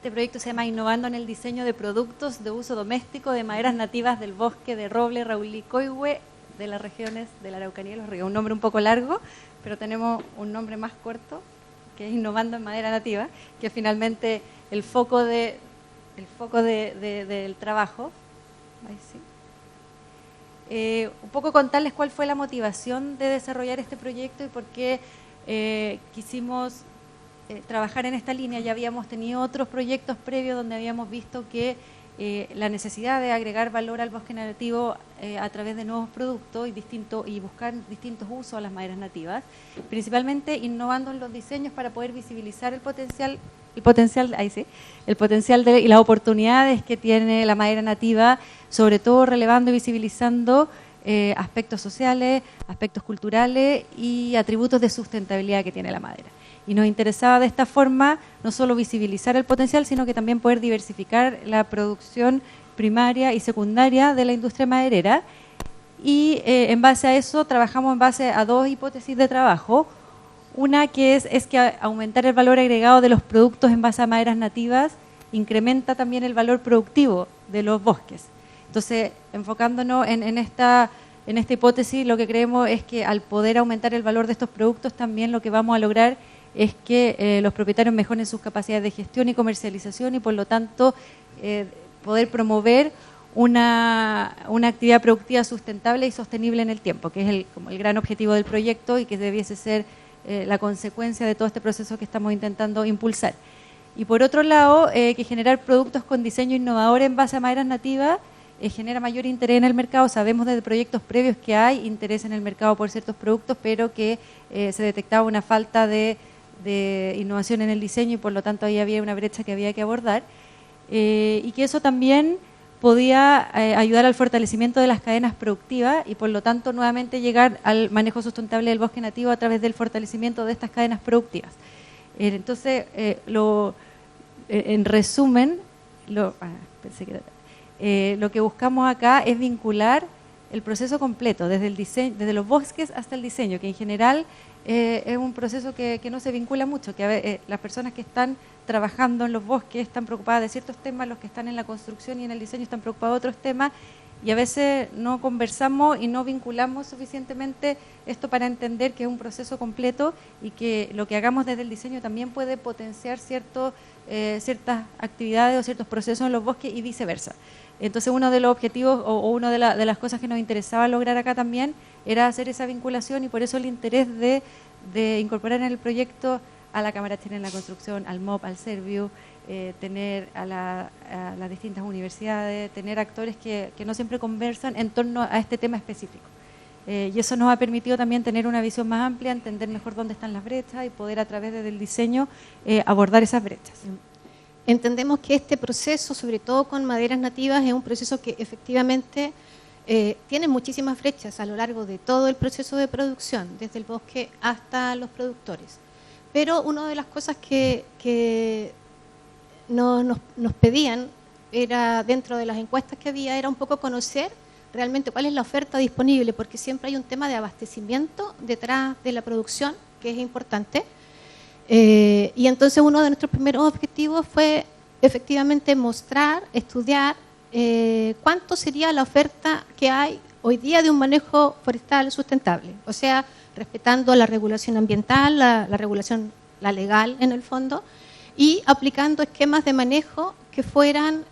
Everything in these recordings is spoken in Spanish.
Este proyecto se llama Innovando en el diseño de productos de uso doméstico de maderas nativas del bosque de roble Raulicoihue de las regiones de la Araucanía y los Ríos. Un nombre un poco largo, pero tenemos un nombre más corto, que es Innovando en madera nativa, que es finalmente el foco del trabajo. Ahí sí. Un poco contarles cuál fue la motivación de desarrollar este proyecto y por qué quisimos trabajar en esta línea. Ya habíamos tenido otros proyectos previos donde habíamos visto que la necesidad de agregar valor al bosque nativo a través de nuevos productos y buscar distintos usos a las maderas nativas, principalmente innovando en los diseños para poder visibilizar el potencial y las oportunidades que tiene la madera nativa, sobre todo relevando y visibilizando aspectos sociales, aspectos culturales y atributos de sustentabilidad que tiene la madera. Y nos interesaba de esta forma no solo visibilizar el potencial, sino que también poder diversificar la producción primaria y secundaria de la industria maderera. Y en base a eso trabajamos en base a dos hipótesis de trabajo. Una que es que aumentar el valor agregado de los productos en base a maderas nativas incrementa también el valor productivo de los bosques. Entonces, enfocándonos en esta hipótesis, lo que creemos es que al poder aumentar el valor de estos productos, también lo que vamos a lograr es que los propietarios mejoren sus capacidades de gestión y comercialización y por lo tanto poder promover una actividad productiva sustentable y sostenible en el tiempo, que es como el gran objetivo del proyecto y que debiese ser la consecuencia de todo este proceso que estamos intentando impulsar. Y por otro lado, que generar productos con diseño innovador en base a maderas nativas genera mayor interés en el mercado. Sabemos desde proyectos previos que hay interés en el mercado por ciertos productos, pero que se detectaba una falta de innovación en el diseño y por lo tanto ahí había una brecha que había que abordar y que eso también podía ayudar al fortalecimiento de las cadenas productivas y por lo tanto nuevamente llegar al manejo sustentable del bosque nativo a través del fortalecimiento de estas cadenas productivas. Entonces, en resumen, lo que buscamos acá es vincular el proceso completo, desde el diseño, desde los bosques hasta el diseño, que en general es un proceso que no se vincula mucho, que las personas que están trabajando en los bosques están preocupadas de ciertos temas, los que están en la construcción y en el diseño están preocupados de otros temas, y a veces no conversamos y no vinculamos suficientemente esto para entender que es un proceso completo y que lo que hagamos desde el diseño también puede potenciar ciertas actividades o ciertos procesos en los bosques y viceversa. Entonces uno de los objetivos o una de las cosas que nos interesaba lograr acá también era hacer esa vinculación y por eso el interés de incorporar en el proyecto a la Cámara Chilena de la Construcción, al MOP, al Serviu, tener a las distintas universidades, tener actores que no siempre conversan en torno a este tema específico. Y eso nos ha permitido también tener una visión más amplia, entender mejor dónde están las brechas y poder a través del diseño abordar esas brechas. Entendemos que este proceso, sobre todo con maderas nativas, es un proceso que efectivamente tiene muchísimas brechas a lo largo de todo el proceso de producción, desde el bosque hasta los productores. Pero una de las cosas que nos pedían, era dentro de las encuestas que había, era un poco conocer realmente cuál es la oferta disponible, porque siempre hay un tema de abastecimiento detrás de la producción, que es importante. Y entonces uno de nuestros primeros objetivos fue efectivamente mostrar, estudiar cuánto sería la oferta que hay hoy día de un manejo forestal sustentable, o sea, respetando la regulación ambiental, la regulación, la legal en el fondo, y aplicando esquemas de manejo que fueran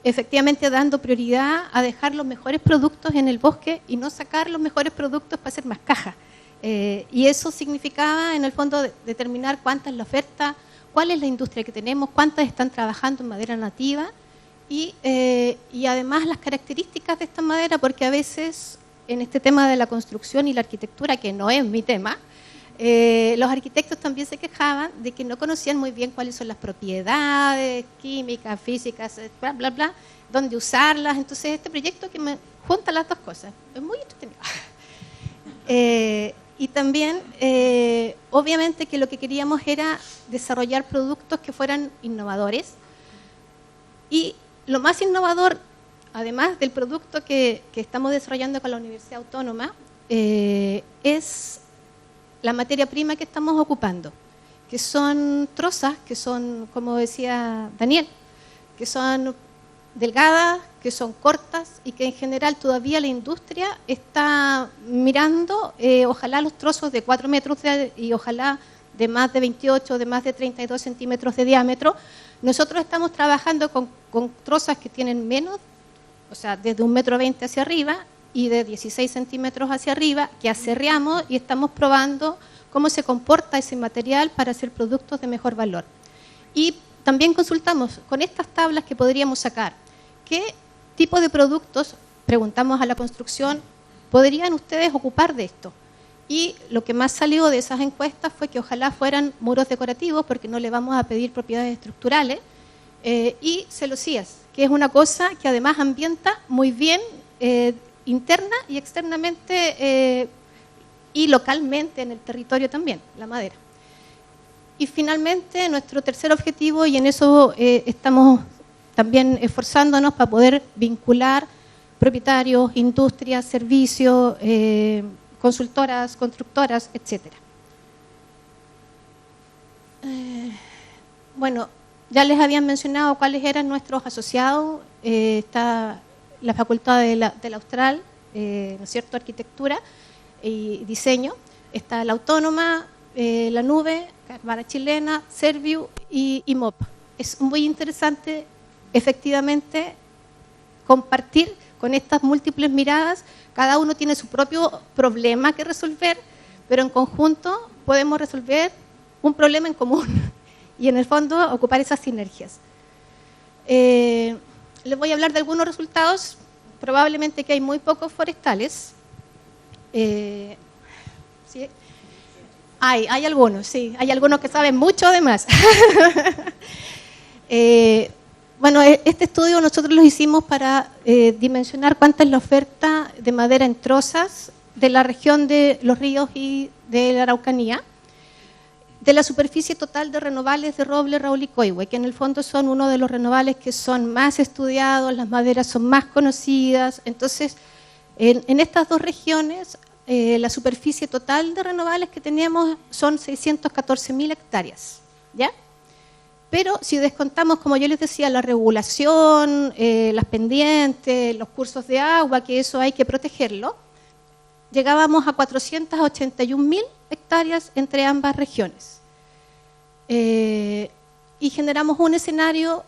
efectivamente dando prioridad a dejar los mejores productos en el bosque y no sacar los mejores productos para hacer más cajas. Y eso significaba, en el fondo, determinar cuánta es la oferta, cuál es la industria que tenemos, cuántas están trabajando en madera nativa y además las características de esta madera, porque a veces en este tema de la construcción y la arquitectura, que no es mi tema, los arquitectos también se quejaban de que no conocían muy bien cuáles son las propiedades químicas, físicas, bla, bla, bla, dónde usarlas. Entonces este proyecto que me junta las dos cosas es muy entretenido. Y también, obviamente que lo que queríamos era desarrollar productos que fueran innovadores. Y lo más innovador, además del producto que estamos desarrollando con la Universidad Autónoma, es la materia prima que estamos ocupando. que son trozas, que son, como decía Daniel, que son delgadas, que son cortas y que en general todavía la industria está mirando, ojalá los trozos de 4 metros y ojalá de más de 28, de más de 32 centímetros de diámetro. Nosotros estamos trabajando con trozas que tienen menos, o sea, desde 1,20 m hacia arriba y de 16 centímetros hacia arriba, que aserreamos y estamos probando cómo se comporta ese material para hacer productos de mejor valor. Y también consultamos con estas tablas que podríamos sacar, ¿qué tipo de productos, preguntamos a la construcción, podrían ustedes ocupar de esto? Y lo que más salió de esas encuestas fue que ojalá fueran muros decorativos, porque no le vamos a pedir propiedades estructurales, y celosías, que es una cosa que además ambienta muy bien interna y externamente y localmente en el territorio también, la madera. Y finalmente nuestro tercer objetivo, y en eso estamos también esforzándonos para poder vincular propietarios, industrias, servicios, consultoras, constructoras, etc. Bueno, ya les habían mencionado cuáles eran nuestros asociados. Está la Facultad de la Austral, ¿no es cierto?, Arquitectura y Diseño. Está la Autónoma, la Nube, Carvara Chilena, Serviu y MOP. Es muy interesante, efectivamente, compartir con estas múltiples miradas. Cada uno tiene su propio problema que resolver, pero en conjunto podemos resolver un problema en común y en el fondo ocupar esas sinergias. Les voy a hablar de algunos resultados, probablemente que hay muy pocos forestales. ¿Sí? Hay algunos, sí, hay algunos que saben mucho además. Bueno, este estudio nosotros lo hicimos para dimensionar cuánta es la oferta de madera en trozas de la región de Los Ríos y de la Araucanía, de la superficie total de renovales de roble, Raúl y Coihue, que en el fondo son uno de los renovales que son más estudiados, las maderas son más conocidas. Entonces, en estas dos regiones, la superficie total de renovales que teníamos son 614.000 hectáreas, ¿ya? Pero si descontamos, como yo les decía, la regulación, las pendientes, los cursos de agua, que eso hay que protegerlo, llegábamos a 481.000 hectáreas entre ambas regiones. Y generamos un escenario,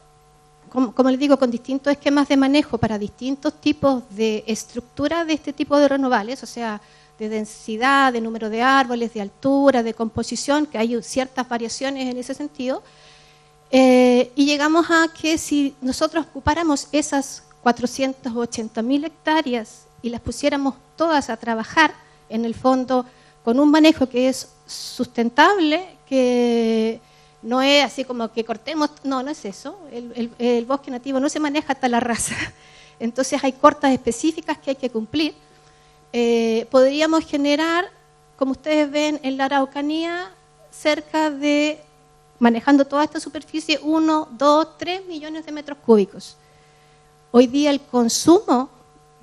como les digo, con distintos esquemas de manejo para distintos tipos de estructura de este tipo de renovales, o sea, de densidad, de número de árboles, de altura, de composición, que hay ciertas variaciones en ese sentido. Y llegamos a que si nosotros ocupáramos esas 480.000 hectáreas y las pusiéramos todas a trabajar, en el fondo, con un manejo que es sustentable, que no es así como que cortemos, no es eso, el bosque nativo no se maneja hasta la raza, entonces hay cortas específicas que hay que cumplir. Podríamos generar, como ustedes ven en la Araucanía, cerca de, manejando toda esta superficie, 1, 2, 3 millones de metros cúbicos. Hoy día el consumo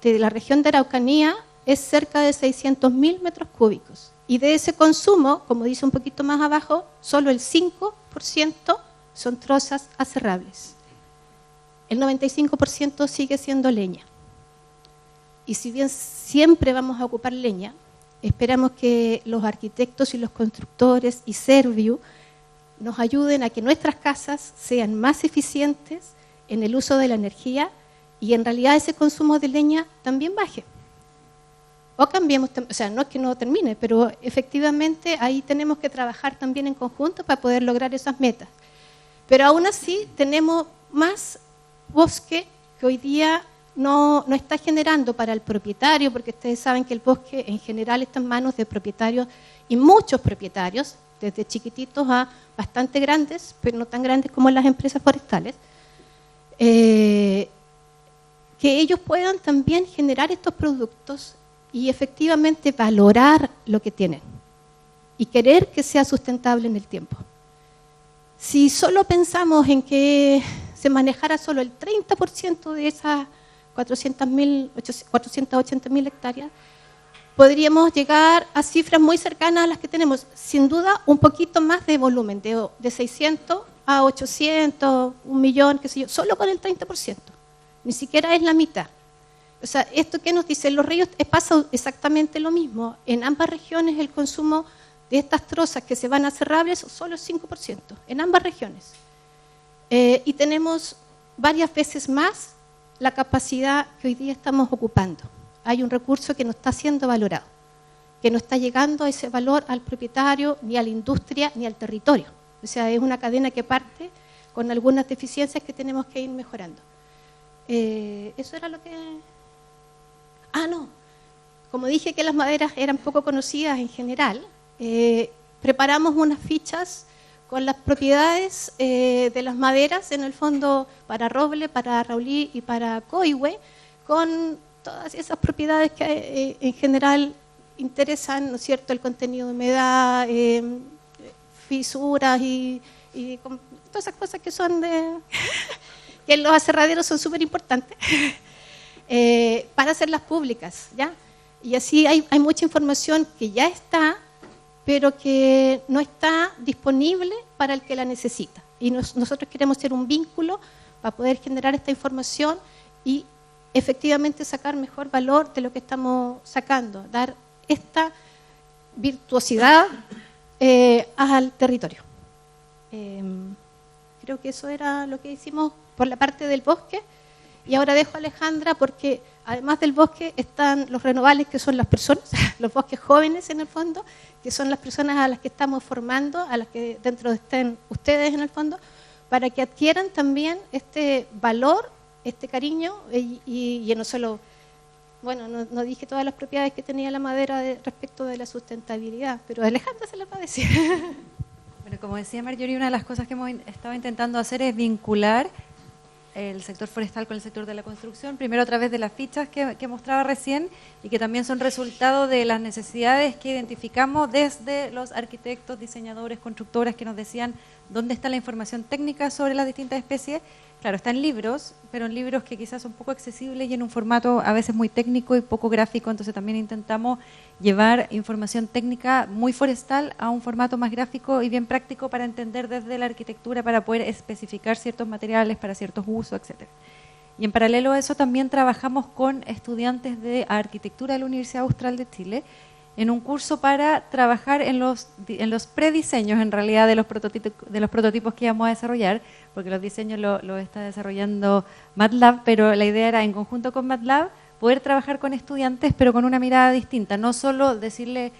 de la región de Araucanía es cerca de 600.000 metros cúbicos. Y de ese consumo, como dice un poquito más abajo, solo el 5% son trozas aserrables. El 95% sigue siendo leña. Y si bien siempre vamos a ocupar leña, esperamos que los arquitectos y los constructores y Serviu nos ayuden a que nuestras casas sean más eficientes en el uso de la energía y en realidad ese consumo de leña también baje. O cambiemos, o sea, no es que no termine, pero efectivamente ahí tenemos que trabajar también en conjunto para poder lograr esas metas. Pero aún así tenemos más bosque que hoy día no está generando para el propietario, porque ustedes saben que el bosque en general está en manos de propietarios y muchos propietarios, desde chiquititos a bastante grandes, pero no tan grandes como las empresas forestales, que ellos puedan también generar estos productos y efectivamente valorar lo que tienen y querer que sea sustentable en el tiempo. Si solo pensamos en que se manejara solo el 30% de esas 480.000 hectáreas, podríamos llegar a cifras muy cercanas a las que tenemos. Sin duda, un poquito más de volumen, de 600 a 800, 1 millón, qué sé yo, solo con el 30%. Ni siquiera es la mitad. O sea, esto que nos dicen los ríos pasa exactamente lo mismo. En ambas regiones el consumo de estas trozas que se van a cerrables solo es 5%, en ambas regiones. Y tenemos varias veces más la capacidad que hoy día estamos ocupando. Hay un recurso que no está siendo valorado, que no está llegando a ese valor al propietario, ni a la industria, ni al territorio. O sea, es una cadena que parte con algunas deficiencias que tenemos que ir mejorando. Eso era lo que... no. Como dije que las maderas eran poco conocidas en general, preparamos unas fichas con las propiedades de las maderas, en el fondo para roble, para raulí y para coihue, con todas esas propiedades que en general interesan, ¿no es cierto?, el contenido de humedad, fisuras y todas esas cosas que son que en los aserraderos son súper importantes, para hacerlas públicas, ¿ya? Y así hay mucha información que ya está, pero que no está disponible para el que la necesita. Y nosotros queremos ser un vínculo para poder generar esta información y efectivamente sacar mejor valor de lo que estamos sacando, dar esta virtuosidad al territorio. Creo que eso era lo que hicimos por la parte del bosque. Y ahora dejo a Alejandra porque además del bosque están los renovables, que son las personas, los bosques jóvenes en el fondo, que son las personas a las que estamos formando, a las que dentro estén ustedes en el fondo, para que adquieran también este valor, este cariño, y no solo, bueno, no dije todas las propiedades que tenía la madera respecto de la sustentabilidad, pero Alejandra se las va a decir. Bueno, como decía Marjorie, una de las cosas que hemos estado intentando hacer es vincular el sector forestal con el sector de la construcción, primero a través de las fichas que mostraba recién y que también son resultado de las necesidades que identificamos desde los arquitectos, diseñadores, constructores que nos decían dónde está la información técnica sobre las distintas especies. Claro, está en libros, pero en libros que quizás son poco accesibles y en un formato a veces muy técnico y poco gráfico, entonces también intentamos llevar información técnica muy forestal a un formato más gráfico y bien práctico para entender desde la arquitectura, para poder especificar ciertos materiales para ciertos usos, etcétera. Y en paralelo a eso también trabajamos con estudiantes de arquitectura de la Universidad Austral de Chile en un curso para trabajar en los prediseños en realidad de los prototipos que íbamos a desarrollar, porque los diseños lo está desarrollando MATLAB, pero la idea era en conjunto con MATLAB poder trabajar con estudiantes pero con una mirada distinta, no solo decirle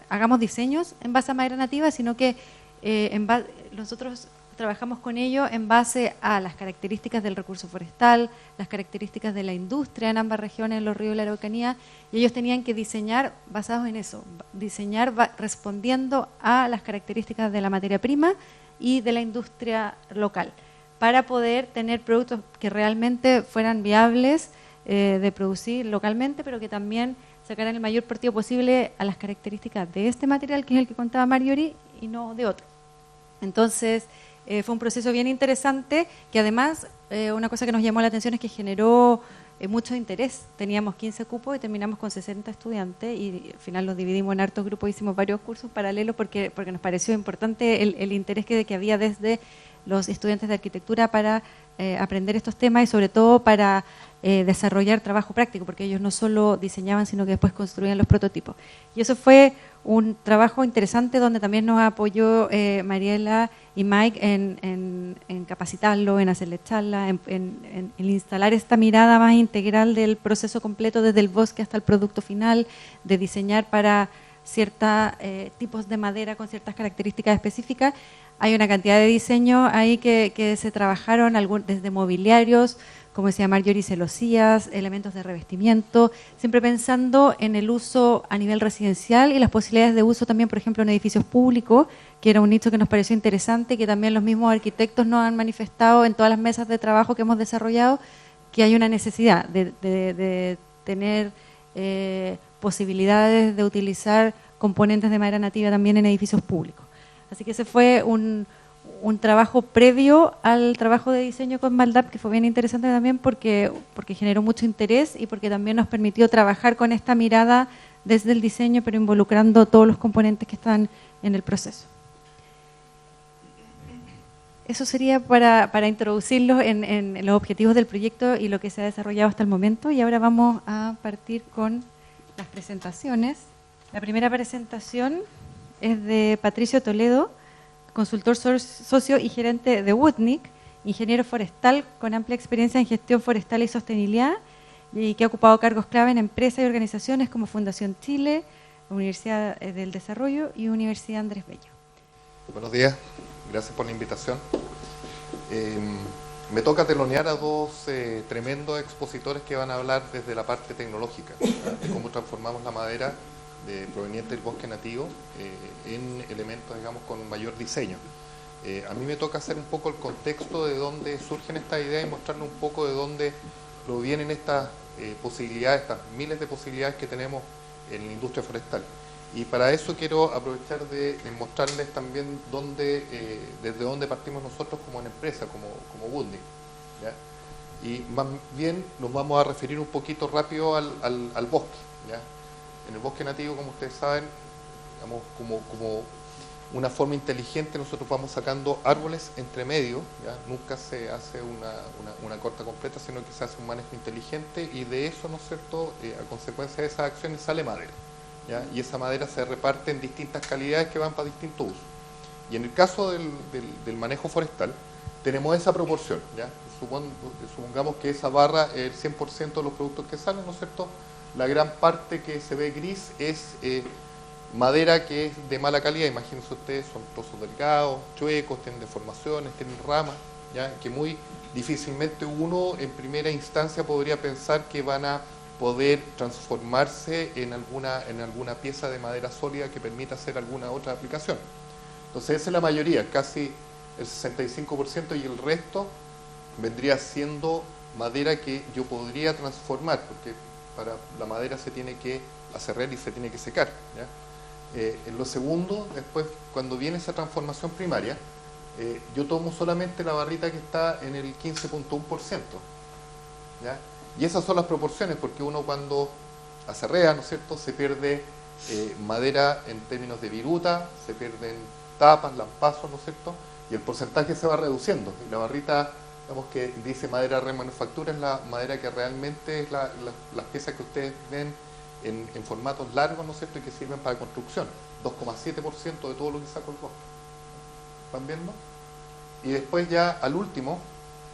hagamos diseños en base a madera nativa, sino que nosotros trabajamos con ellos en base a las características del recurso forestal, las características de la industria en ambas regiones, en los ríos y la Araucanía, y ellos tenían que diseñar basados en eso, diseñar respondiendo a las características de la materia prima y de la industria local, para poder tener productos que realmente fueran viables de producir localmente, pero que también sacaran el mayor partido posible a las características de este material, que es el que contaba Marjorie, y no de otro. Entonces, fue un proceso bien interesante, que además, una cosa que nos llamó la atención es que generó mucho interés. Teníamos 15 cupos y terminamos con 60 estudiantes, y al final los dividimos en hartos grupos, hicimos varios cursos paralelos porque nos pareció importante el interés que había desde los estudiantes de arquitectura para aprender estos temas y sobre todo para desarrollar trabajo práctico, porque ellos no solo diseñaban, sino que después construían los prototipos. Y eso fue un trabajo interesante donde también nos apoyó Mariela y Mike en capacitarlo, en hacerle charlas, en instalar esta mirada más integral del proceso completo, desde el bosque hasta el producto final, de diseñar para ciertos tipos de madera con ciertas características específicas. Hay una cantidad de diseños ahí que se trabajaron, desde mobiliarios, como decía Marjorie, celosías, elementos de revestimiento, siempre pensando en el uso a nivel residencial y las posibilidades de uso también, por ejemplo, en edificios públicos, que era un nicho que nos pareció interesante, que también los mismos arquitectos nos han manifestado en todas las mesas de trabajo que hemos desarrollado, que hay una necesidad de tener posibilidades de utilizar componentes de madera nativa también en edificios públicos. Así que ese fue un trabajo previo al trabajo de diseño con MATLAB, que fue bien interesante también porque generó mucho interés y porque también nos permitió trabajar con esta mirada desde el diseño, pero involucrando todos los componentes que están en el proceso. Eso sería para introducirlos en los objetivos del proyecto y lo que se ha desarrollado hasta el momento. Y ahora vamos a partir con las presentaciones. La primera presentación es de Patricio Toledo, consultor socio y gerente de Woodnick, ingeniero forestal con amplia experiencia en gestión forestal y sostenibilidad, y que ha ocupado cargos clave en empresas y organizaciones como Fundación Chile, Universidad del Desarrollo y Universidad Andrés Bello. Buenos días, gracias por la invitación. Me toca telonear a dos tremendos expositores que van a hablar desde la parte tecnológica, de cómo transformamos la madera proveniente del bosque nativo en elementos, digamos, con mayor diseño. A mí me toca hacer un poco el contexto de dónde surgen estas ideas y mostrarles un poco de dónde provienen estas posibilidades, estas miles de posibilidades que tenemos en la industria forestal. Y para eso quiero aprovechar de mostrarles también desde dónde partimos nosotros como una empresa, como Woodnick, ¿ya? Y más bien nos vamos a referir un poquito rápido al bosque, ¿ya? En el bosque nativo, como ustedes saben, digamos, como una forma inteligente, nosotros vamos sacando árboles entre medio, ¿ya? Nunca se hace una corta completa, sino que se hace un manejo inteligente, y de eso, ¿no es cierto?, a consecuencia de esas acciones sale madera, ¿ya? Y esa madera se reparte en distintas calidades que van para distintos usos. Y en el caso del manejo forestal, tenemos esa proporción, ¿ya? Supongamos que esa barra es el 100% de los productos que salen, ¿no es cierto? La gran parte que se ve gris es madera que es de mala calidad. Imagínense ustedes, son trozos delgados, chuecos, tienen deformaciones, tienen ramas, ¿ya? Que muy difícilmente uno en primera instancia podría pensar que van a poder transformarse en alguna pieza de madera sólida que permita hacer alguna otra aplicación. Entonces esa es la mayoría, casi el 65%, y el resto vendría siendo madera que yo podría transformar, porque para la madera se tiene que aserrar y se tiene que secar, ¿ya? En lo segundo, después, cuando viene esa transformación primaria, yo tomo solamente la barrita que está en el 15.1%, ¿ya? Y esas son las proporciones, porque uno cuando aserrea, ¿no es cierto?, se pierde madera en términos de viruta, se pierden tapas, lampazos, ¿no es cierto?, y el porcentaje se va reduciendo. Y la barrita, digamos, que dice madera remanufactura, es la madera que realmente es las piezas que ustedes ven en formatos largos, ¿no es cierto?, y que sirven para construcción. 2,7% de todo lo que saco el bosque. ¿Están viendo? Y después ya, al último,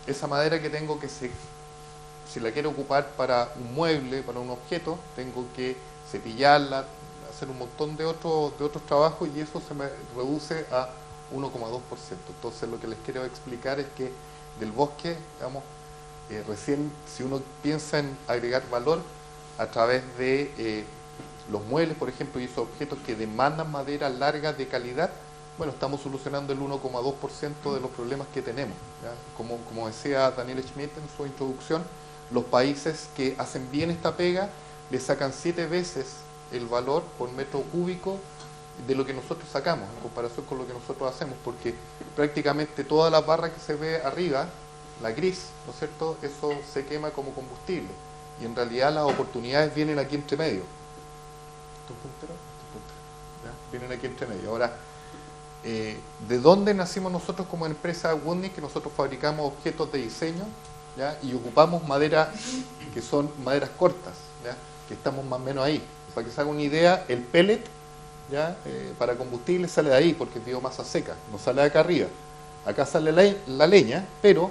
esa madera que tengo que si la quiero ocupar para un mueble, para un objeto, tengo que cepillarla, hacer un montón de otros trabajos, y eso se me reduce a 1,2%. Entonces lo que les quiero explicar es que del bosque, digamos, recién si uno piensa en agregar valor a través de los muebles, por ejemplo, y esos objetos que demandan madera larga de calidad, bueno, estamos solucionando el 1,2% de los problemas que tenemos, ¿ya? Como decía Daniel Schmidt en su introducción, los países que hacen bien esta pega le sacan 7 veces el valor por metro cúbico de lo que nosotros sacamos en comparación con lo que nosotros hacemos, porque prácticamente toda la barra que se ve arriba, la gris, ¿no es cierto?, eso se quema como combustible, y en realidad las oportunidades vienen aquí entre medio. ¿Ya? Vienen aquí entre medio. Ahora, ¿de dónde nacimos nosotros como empresa Woodnick? Que nosotros fabricamos objetos de diseño, ¿ya? Y ocupamos madera que son maderas cortas, ¿ya? Que estamos más o menos ahí. Para que se haga una idea, el pellet, ¿ya? Para combustible sale de ahí, porque es biomasa seca, no sale de acá arriba. Acá sale la leña, pero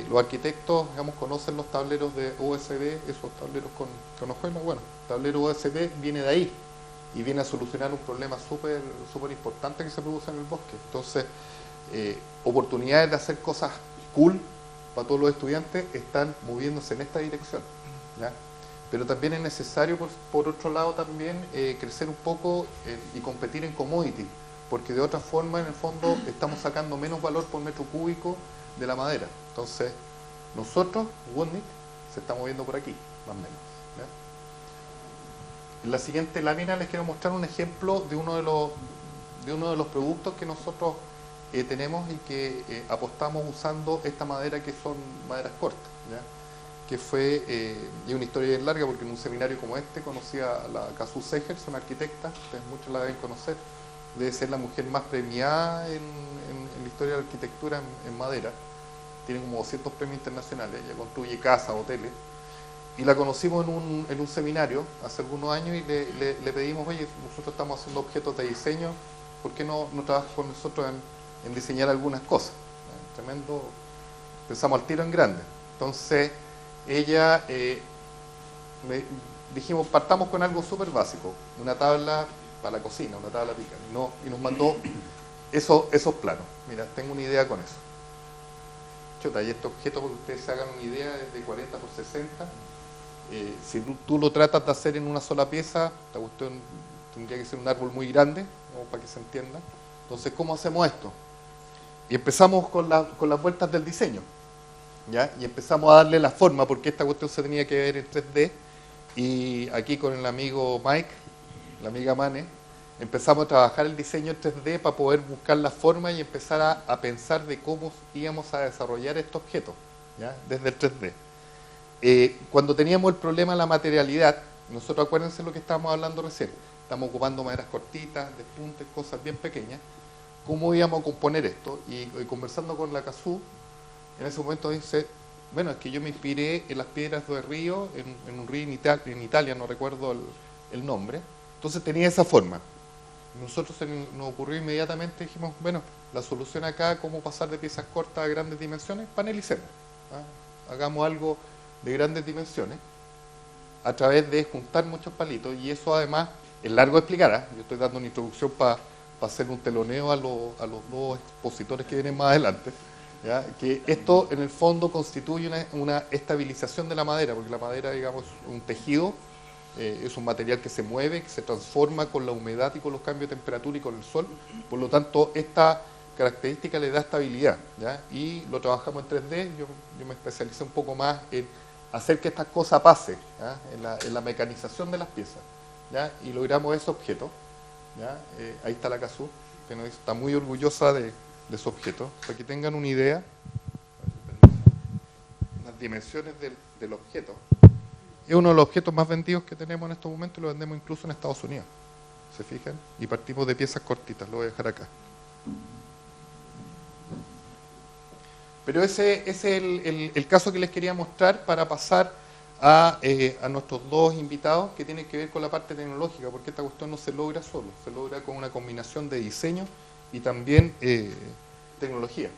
los arquitectos, digamos, conocen los tableros de USB, esos tableros con hojuelas. Bueno, el tablero USB viene de ahí y viene a solucionar un problema súper importante que se produce en el bosque. Entonces, oportunidades de hacer cosas cool para todos los estudiantes están moviéndose en esta dirección, ¿ya? Pero también es necesario, por otro lado, también crecer un poco y competir en commodity, porque de otra forma, en el fondo, estamos sacando menos valor por metro cúbico de la madera. Entonces, nosotros, Woodnick, se está moviendo por aquí, más o menos, ¿ya? En la siguiente lámina les quiero mostrar un ejemplo de uno de los productos que nosotros tenemos y que apostamos usando esta madera, que son maderas cortas, ¿ya? que fue, y una historia bien larga porque en un seminario como este conocí a la Kazu Segers, una arquitecta, ustedes muchos la deben conocer, debe ser la mujer más premiada en la historia de la arquitectura en madera, tiene como 200 premios internacionales, ella construye casas, hoteles, y la conocimos en un seminario hace algunos años y le pedimos, oye, nosotros estamos haciendo objetos de diseño, ¿por qué no trabajas con nosotros en diseñar algunas cosas? Tremendo, pensamos al tiro en grande. Entonces, ella, dijimos, partamos con algo súper básico, una tabla para la cocina, una tabla pica, y nos mandó esos planos. Mira, tengo una idea con eso. Chuta, y este objeto, para que ustedes se hagan una idea, es de 40 por 60. Si tú lo tratas de hacer en una sola pieza, la cuestión tendría que ser un árbol muy grande, como para que se entienda. Entonces, ¿cómo hacemos esto? Y empezamos con las vueltas del diseño, ¿ya? Y empezamos a darle la forma, porque esta cuestión se tenía que ver en 3D. Y aquí con el amigo Mike, la amiga Mane, empezamos a trabajar el diseño en 3D para poder buscar la forma y empezar a pensar de cómo íbamos a desarrollar este objeto, ¿ya? Desde el 3D. Cuando teníamos el problema de la materialidad, nosotros acuérdense lo que estábamos hablando recién, estamos ocupando maderas cortitas, despuntes, cosas bien pequeñas, ¿cómo íbamos a componer esto? Y conversando con la Kazu, en ese momento dice, bueno, es que yo me inspiré en las piedras de río, en un río en Italia, no recuerdo el nombre, entonces tenía esa forma. Nosotros nos ocurrió inmediatamente, dijimos, bueno, la solución acá, cómo pasar de piezas cortas a grandes dimensiones, panelicemos, ¿ah? Hagamos algo de grandes dimensiones a través de juntar muchos palitos, y eso además es largo de explicar, ¿eh? Yo estoy dando una introducción para hacer un teloneo a los dos expositores que vienen más adelante, ¿ya? Que esto en el fondo constituye una estabilización de la madera, porque la madera, digamos, es un tejido, es un material que se mueve, que se transforma con la humedad y con los cambios de temperatura y con el sol, por lo tanto esta característica le da estabilidad, ¿ya? Y lo trabajamos en 3D, yo me especialicé un poco más en hacer que estas cosas pasen, ¿ya? En la mecanización de las piezas, ¿ya? Y logramos ese objeto, ¿ya? Ahí está la Kazu, que nos está muy orgullosa de su objeto, para que tengan una idea, las dimensiones del objeto. Es uno de los objetos más vendidos que tenemos en estos momentos y lo vendemos incluso en Estados Unidos, ¿se fijan? Y partimos de piezas cortitas, lo voy a dejar acá. Pero ese es el caso que les quería mostrar para pasar a nuestros dos invitados, que tienen que ver con la parte tecnológica, porque esta cuestión no se logra solo, se logra con una combinación de diseño y también tecnología,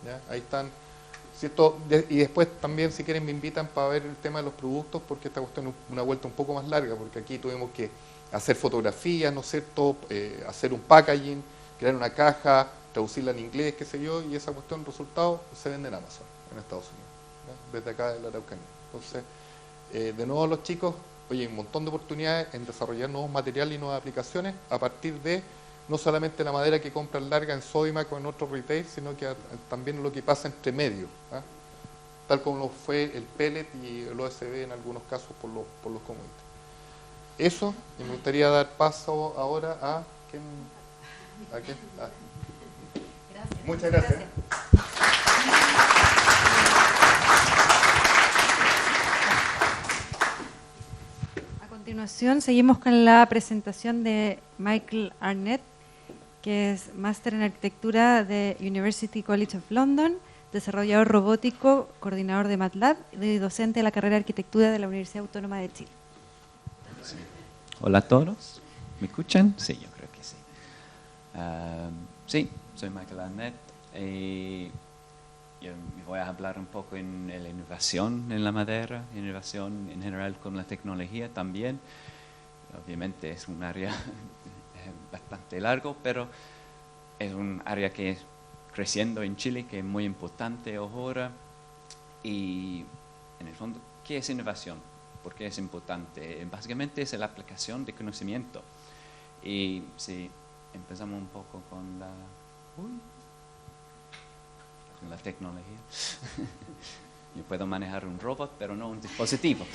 ¿ya? Ahí están, ¿cierto? Y después también, si quieren, me invitan para ver el tema de los productos, porque esta cuestión es una vuelta un poco más larga, porque aquí tuvimos que hacer fotografías, ¿no es cierto?, hacer un packaging, crear una caja, traducirla en inglés, qué sé yo, y esa cuestión, resultado, se vende en Amazon, en Estados Unidos, ¿ya? Desde acá de la Araucanía. Entonces, de nuevo los chicos, oye, un montón de oportunidades en desarrollar nuevos materiales y nuevas aplicaciones a partir de no solamente la madera que compran larga en Sodimac o en otros retail, sino que también lo que pasa entre medio, ¿ah? Tal como lo fue el pellet y el OSB en algunos casos por los commodities. Eso, y me gustaría dar paso ahora a quién. Gracias. Muchas gracias. A continuación seguimos con la presentación de Michael Arnett, que es máster en arquitectura de University College of London, desarrollador robótico, coordinador de MATLAB y docente de la carrera de arquitectura de la Universidad Autónoma de Chile. Sí. Hola a todos, ¿me escuchan? Sí, yo creo que sí. Sí, soy Michael Arnett y yo me voy a hablar un poco en la innovación en la madera, innovación en general con la tecnología también. Obviamente es un área bastante largo, pero es un área que es creciendo en Chile, que es muy importante ahora. Y en el fondo, ¿qué es innovación? ¿Por qué es importante? Básicamente es la aplicación de conocimiento. Y si empezamos un poco con la tecnología. Yo puedo manejar un robot, pero no un dispositivo.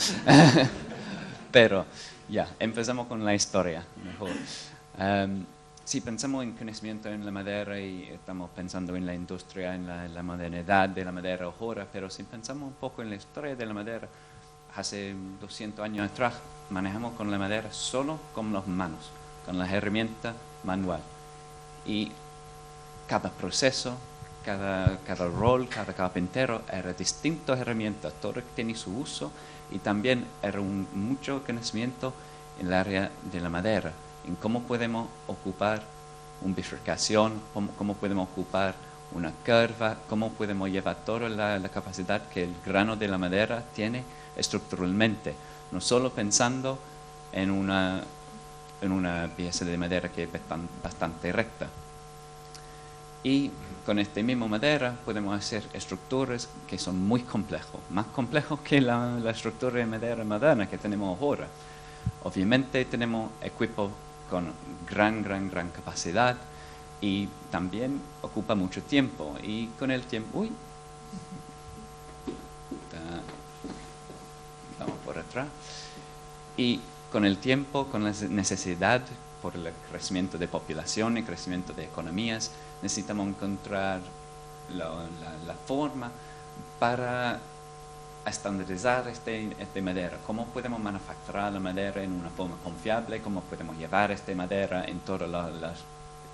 Pero ya, empezamos con la historia mejor. si pensamos en conocimiento en la madera y estamos pensando en la industria, en la modernidad de la madera ahora, pero si pensamos un poco en la historia de la madera, hace 200 años atrás manejamos con la madera solo con las manos, con las herramientas manual. Y cada proceso, cada rol, cada carpintero era distintas herramientas, todo tiene su uso y también era mucho conocimiento en el área de la madera, en cómo podemos ocupar una bifurcación, cómo podemos ocupar una curva, cómo podemos llevar toda la capacidad que el grano de la madera tiene estructuralmente, no solo pensando en una pieza de madera que es bastante recta. Y con esta misma madera podemos hacer estructuras que son muy complejos, más complejos que la estructura de madera moderna que tenemos ahora. Obviamente tenemos equipos con gran capacidad y también ocupa mucho tiempo. Y con el tiempo, vamos por atrás. Y con el tiempo, con la necesidad por el crecimiento de población y crecimiento de economías, necesitamos encontrar la forma para estandarizar esta madera. ¿Cómo podemos manufacturar la madera en una forma confiable? ¿Cómo podemos llevar esta madera en todas las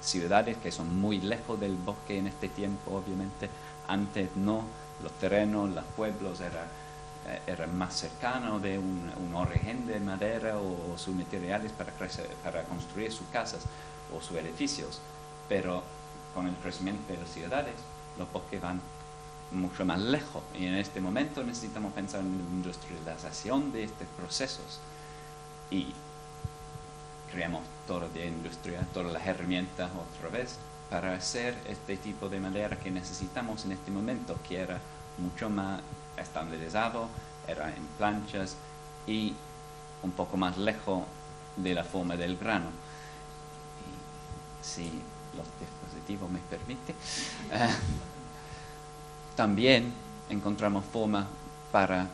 ciudades que son muy lejos del bosque en este tiempo? Obviamente, antes no, los terrenos, los pueblos eran más cercanos de un origen de madera o sus materiales para construir sus casas o sus edificios. Pero con el crecimiento de las ciudades, los bosques van mucho más lejos y en este momento necesitamos pensar en la industrialización de estos procesos y creamos toda la industria, todas las herramientas otra vez para hacer este tipo de madera que necesitamos en este momento, que era mucho más estandarizado, era en planchas y un poco más lejos de la forma del grano. Y si los dispositivos me permiten, también encontramos formas para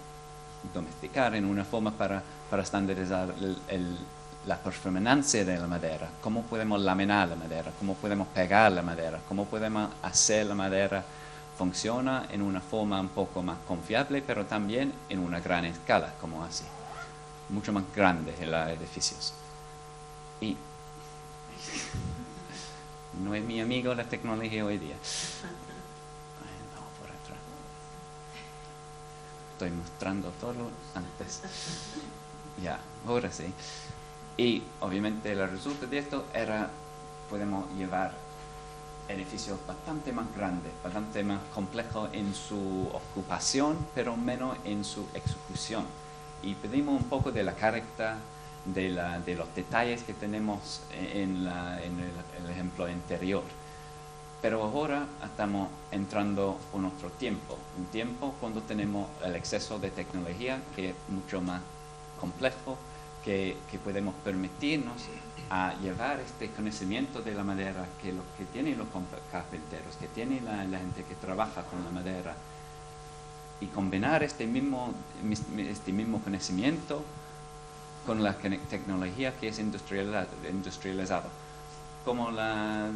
domesticar, en una forma para estandarizar la performance de la madera, cómo podemos laminar la madera, cómo podemos pegar la madera, cómo podemos hacer la madera funciona en una forma un poco más confiable, pero también en una gran escala, como así, mucho más grande en los edificios. Y no es mi amigo la tecnología hoy día. Vamos por atrás. Estoy mostrando todo antes. Ya, ahora sí. Y obviamente el resultado de esto era, podemos llevar edificios bastante más grandes, bastante más complejos en su ocupación, pero menos en su ejecución. Y pedimos un poco de la carácter de los detalles que tenemos en el ejemplo anterior. Pero ahora estamos entrando en otro tiempo, un tiempo cuando tenemos el exceso de tecnología que es mucho más complejo, que podemos permitirnos a llevar este conocimiento de la madera que tienen los carpinteros, que tiene la gente que trabaja con la madera, y combinar este mismo conocimiento con la tecnología que es industrializada, como la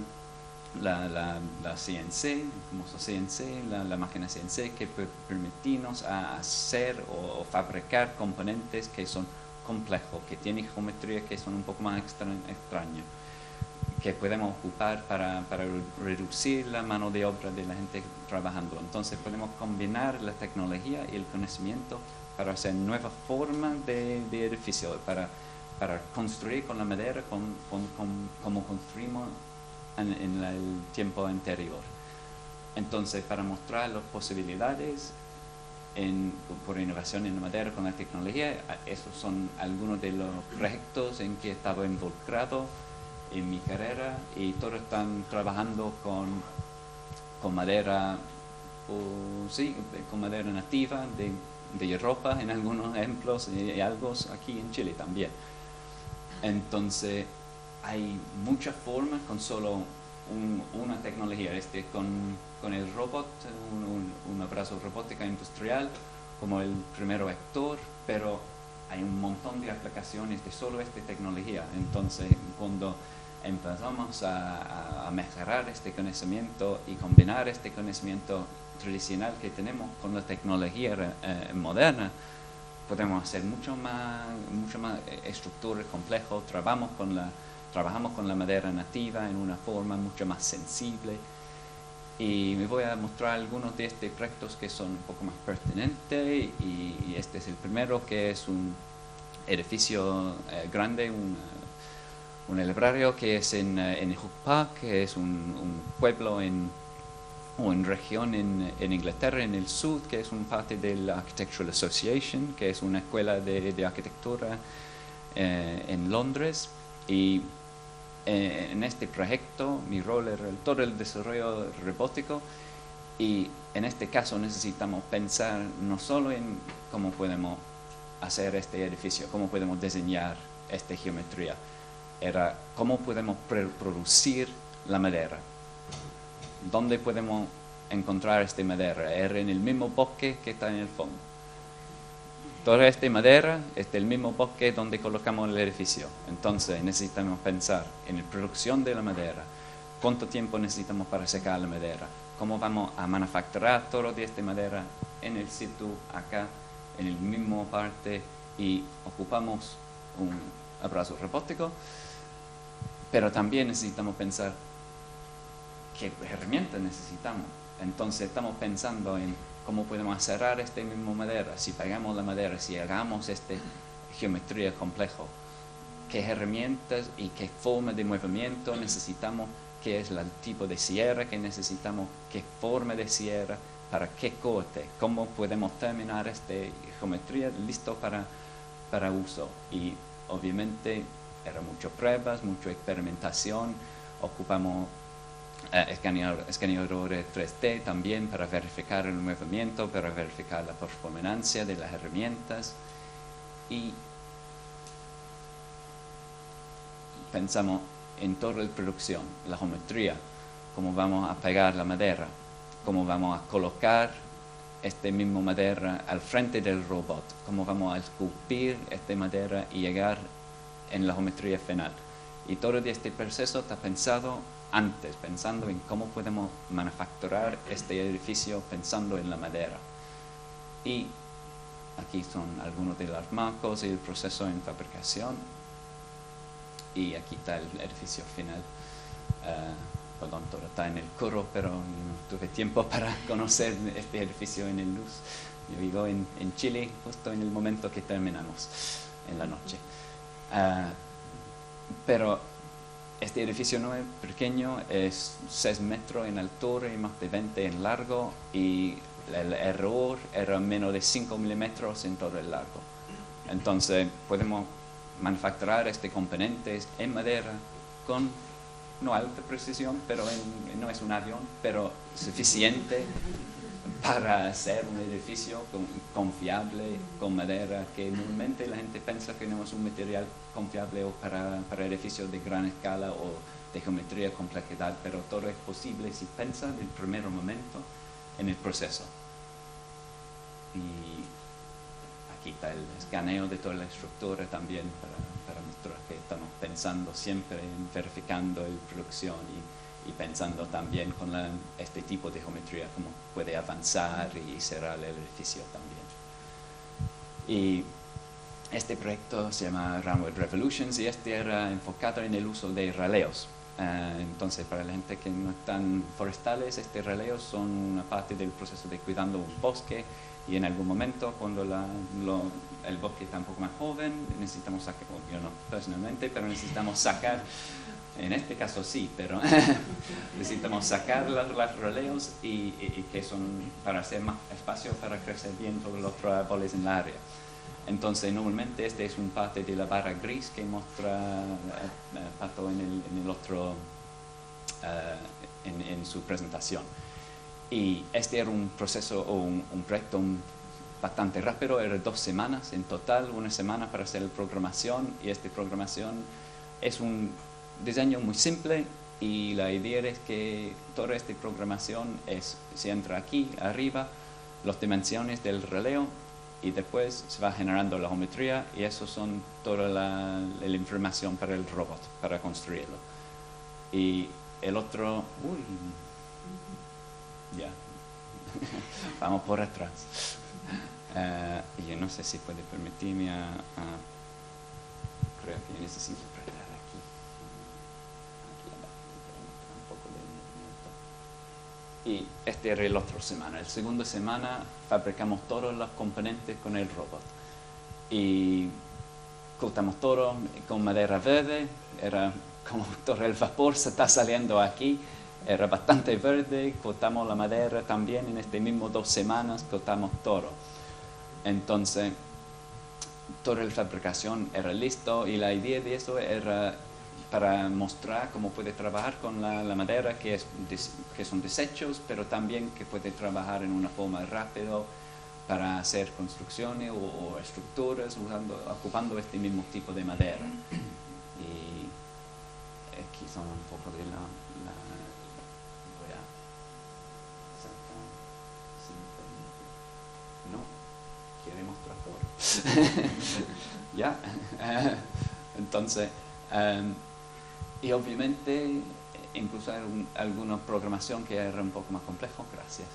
CNC, el famoso CNC, la máquina CNC, que puede permitirnos a hacer o fabricar componentes que son complejos, que tienen geometría que son un poco más extrañas, que podemos ocupar para reducir la mano de obra de la gente trabajando. Entonces podemos combinar la tecnología y el conocimiento para hacer nuevas formas de edificios, para construir con la madera como construimos en el tiempo anterior. Entonces, para mostrar las posibilidades por innovación en la madera con la tecnología, esos son algunos de los proyectos en que he estado involucrado en mi carrera, y todos están trabajando con madera, con madera nativa de Europa en algunos ejemplos, y algo aquí en Chile también. Entonces hay muchas formas con solo una tecnología, con el robot, un brazo robótica industrial como el primer vector, pero hay un montón de aplicaciones de solo esta tecnología. Entonces, cuando empezamos a mejorar este conocimiento y combinar este conocimiento tradicional que tenemos con la tecnología moderna, podemos hacer mucho más estructuras complejas. Trabajamos con la madera nativa en una forma mucho más sensible. Y me voy a mostrar algunos de estos proyectos que son un poco más pertinentes. Y este es el primero, que es un edificio grande, un librario que es en Jucpa, que es un pueblo en región en Inglaterra, en el sur, que es una parte de la Architectural Association, que es una escuela de arquitectura en Londres. Y en este proyecto mi rol era todo el desarrollo robótico, y en este caso necesitamos pensar no solo en cómo podemos hacer este edificio, cómo podemos diseñar esta geometría, era cómo podemos producir la madera. ¿Dónde podemos encontrar esta madera? Era en el mismo bosque que está en el fondo. Toda esta madera es del mismo bosque donde colocamos el edificio. Entonces necesitamos pensar en la producción de la madera. ¿Cuánto tiempo necesitamos para secar la madera? ¿Cómo vamos a manufacturar toda esta madera en el sitio acá, en el mismo parte? Y ocupamos un abrazo robótico, pero también necesitamos pensar qué herramientas necesitamos. Entonces estamos pensando en cómo podemos cerrar esta misma madera. Si pegamos la madera, si hagamos esta geometría compleja, qué herramientas y qué forma de movimiento necesitamos, qué es el tipo de sierra que necesitamos, qué forma de sierra, para qué corte, cómo podemos terminar esta geometría listo para uso. Y obviamente eran muchas pruebas, mucha experimentación. Ocupamos escaneadores 3D también para verificar el movimiento, para verificar la performance de las herramientas. Y pensamos en toda la producción, la geometría, cómo vamos a pegar la madera, cómo vamos a colocar esta misma madera al frente del robot, cómo vamos a esculpir esta madera y llegar en la geometría final. Y todo este proceso está pensado antes, pensando en cómo podemos manufacturar este edificio pensando en la madera. Y aquí son algunos de los marcos y el proceso en fabricación. Y aquí está el edificio final. Perdón, todo está en el curro, pero no tuve tiempo para conocer este edificio en el luz. Yo vivo en Chile justo en el momento que terminamos, en la noche. Pero este edificio no es pequeño, es 6 metros en altura y más de 20 en largo, y el error era menos de 5 milímetros en todo el largo. Entonces podemos manufacturar este componente en madera con no alta precisión, pero no es un avión, pero suficiente para hacer un edificio confiable con madera, que normalmente la gente piensa que no es un material confiable o para edificios de gran escala o de geometría y complejidad, pero todo es posible si piensa del primer momento en el proceso. Y aquí está el escaneo de toda la estructura también para mostrar que estamos pensando siempre en verificando la producción y pensando también con este tipo de geometría cómo puede avanzar y cerrar el edificio también. Y este proyecto se llama Runway Revolutions, y este era enfocado en el uso de raleos. Entonces, para la gente que no están forestales, estos raleos son una parte del proceso de cuidando un bosque, y en algún momento cuando el bosque está un poco más joven, necesitamos sacar, yo no personalmente, pero necesitamos sacar, en este caso sí, pero necesitamos sacar los raleos y que son para hacer más espacio para crecer bien todos los otros árboles en la área. Entonces, normalmente este es un parte de la barra gris que muestra Pato en el otro, en su presentación. Y este era un proceso o un proyecto bastante rápido, era 2 semanas en total, 1 semana para hacer la programación, y esta programación es un diseño muy simple, y la idea es que toda esta programación se entra aquí arriba, las dimensiones del releo, y después se va generando la geometría, y eso son toda la información para el robot, para construirlo. Y el otro, ya, vamos por atrás. Yo no sé si puede permitirme creo que necesito apretar aquí abajo, un poco de movimiento. Y este era el otro semana. El segundo semana fabricamos todos los componentes con el robot. Y cortamos todo con madera verde, era como todo el vapor se está saliendo aquí, era bastante verde, cortamos la madera también en este mismo 2 semanas, cortamos todo. Entonces, toda la fabricación era listo y la idea de eso era para mostrar cómo puede trabajar con la madera, que son desechos, pero también que puede trabajar en una forma rápida para hacer construcciones o estructuras ocupando este mismo tipo de madera. Y aquí son un poco de la voy a sacar, no, quiere mostrar todo. Ya, entonces, y obviamente incluso alguna programación que era un poco más complejo, gracias,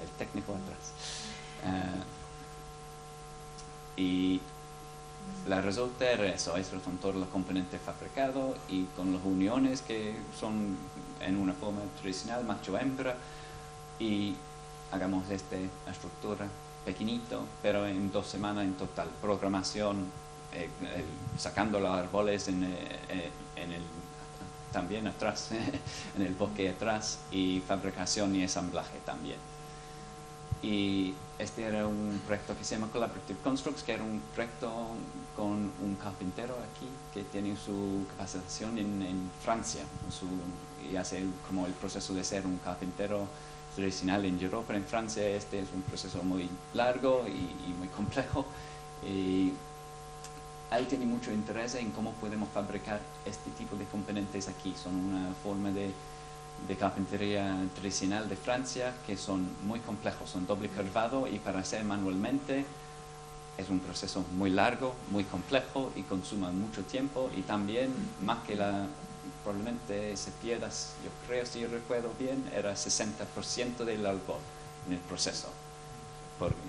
el técnico atrás. Y la resulta era eso, estos son todos los componentes fabricados y con las uniones que son en una forma tradicional, macho-hembra, y hagamos esta estructura pequeñito, pero en 2 semanas en total. Programación, sacando los árboles también atrás, en el bosque atrás, y fabricación y ensamblaje también. Y este era un proyecto que se llama Collaborative Constructs, que era un proyecto con un carpintero aquí que tiene su capacitación en Francia y hace como el proceso de ser un carpintero tradicional en Europa. En Francia este es un proceso muy largo y muy complejo. Y él tiene mucho interés en cómo podemos fabricar este tipo de componentes aquí. Son una forma de carpintería tradicional de Francia que son muy complejos, son doble curvado y para hacer manualmente es un proceso muy largo, muy complejo y consume mucho tiempo y también más que probablemente se pierda, yo creo, si yo recuerdo bien, era 60% del árbol en el proceso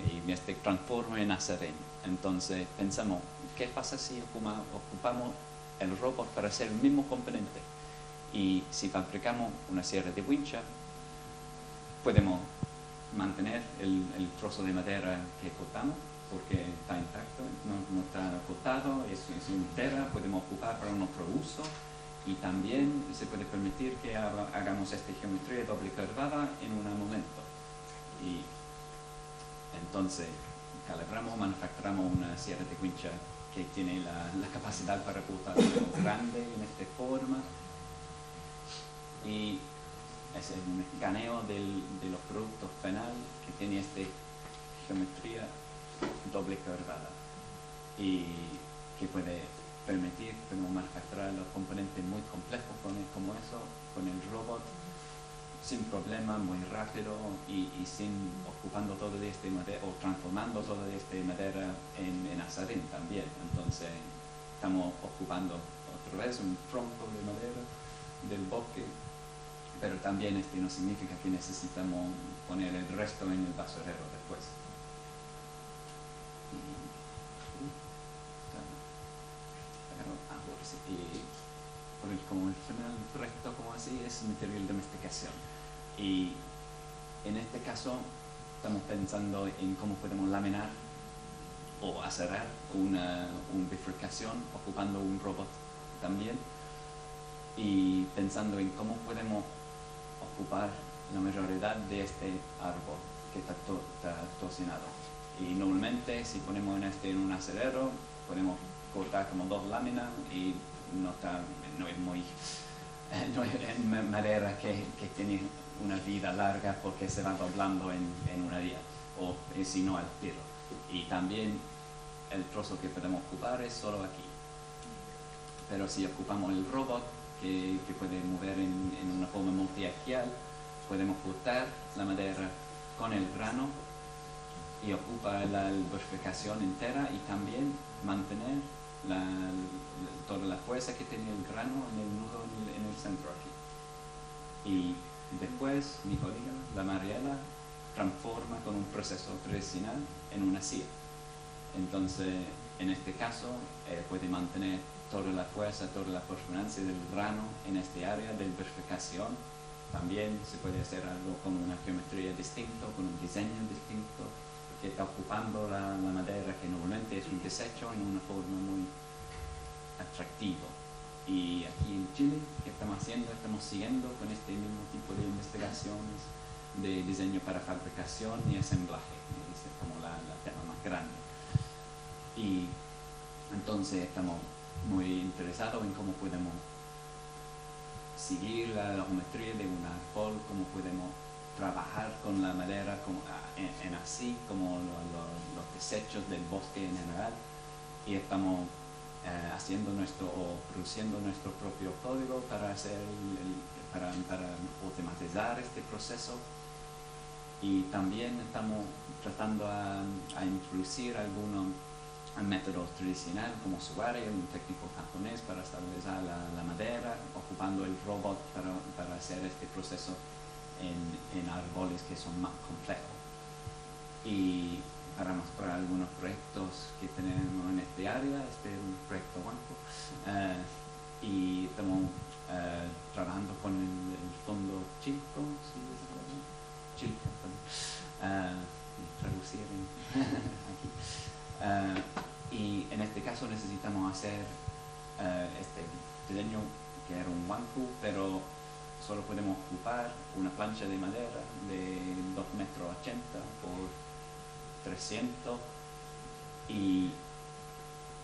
y este transforma en acero. Entonces pensamos, ¿qué pasa si ocupamos el robot para hacer el mismo componente? Y si fabricamos una sierra de wincha, podemos mantener el trozo de madera que cortamos, porque está intacto, no está cortado, es entera, podemos ocupar para un otro uso, y también se puede permitir que hagamos esta geometría doble curvada en un momento. Y entonces calibramos, manufacturamos una sierra de wincha que tiene la capacidad para cortar algo grande en esta forma. Y es un escaneo de los productos final que tiene esta geometría doble curvada y que puede permitir manufacturar los componentes muy complejos como eso con el robot sin problema, muy rápido y sin ocupando todo de este madera o transformando todo de esta madera en asadín también. Entonces estamos ocupando otra vez un tronco de madera del bosque, pero también no significa que necesitamos poner el resto en el basurero después. Como el final recto como así es material de domesticación. Y en este caso estamos pensando en cómo podemos laminar o acerar una bifurcación ocupando un robot también, y pensando en cómo podemos ocupar la mayoría de este árbol que está torsionado. Y normalmente si ponemos en un aserero podemos cortar como 2 láminas y no es muy no es madera que tiene una vida larga porque se va doblando en un día o si no al tiro. Y también el trozo que podemos ocupar es solo aquí, pero si ocupamos el robot que puede mover en una forma multiaxial, podemos cortar la madera con el grano y ocupa la bifurcación entera y también mantener toda la fuerza que tenía el grano en el nudo en el centro aquí. Y después mi colega, la Mariela, transforma con un proceso tradicional en una silla. Entonces, en este caso, puede mantener toda la fuerza, toda la performance del grano en este área de verificación. También se puede hacer algo con una geometría distinta, con un diseño distinto, que está ocupando la madera, que normalmente es un desecho, en una forma muy atractiva. Y aquí en Chile, ¿qué estamos haciendo? Estamos siguiendo con este mismo tipo de investigaciones de diseño para fabricación y ensamblaje. Es como la tema más grande. Y entonces estamos muy interesados en cómo podemos seguir la geometría de un árbol, cómo podemos trabajar con la madera como, en así como los desechos del bosque en general, y estamos produciendo nuestro propio código para para automatizar este proceso, y también estamos tratando a introducir algunos métodos tradicionales como Suwari, un técnico japonés, para estabilizar la madera, ocupando el robot para hacer este proceso en árboles que son más complejos. Y para mostrar algunos proyectos que tenemos en este área, este es un proyecto Wanko, y estamos trabajando con el fondo Chilco, ¿sí? Chilco, traducir aquí. Y en este caso necesitamos hacer este diseño que era un Wanko, pero solo podemos ocupar una plancha de madera de 2,80 metros por 300 y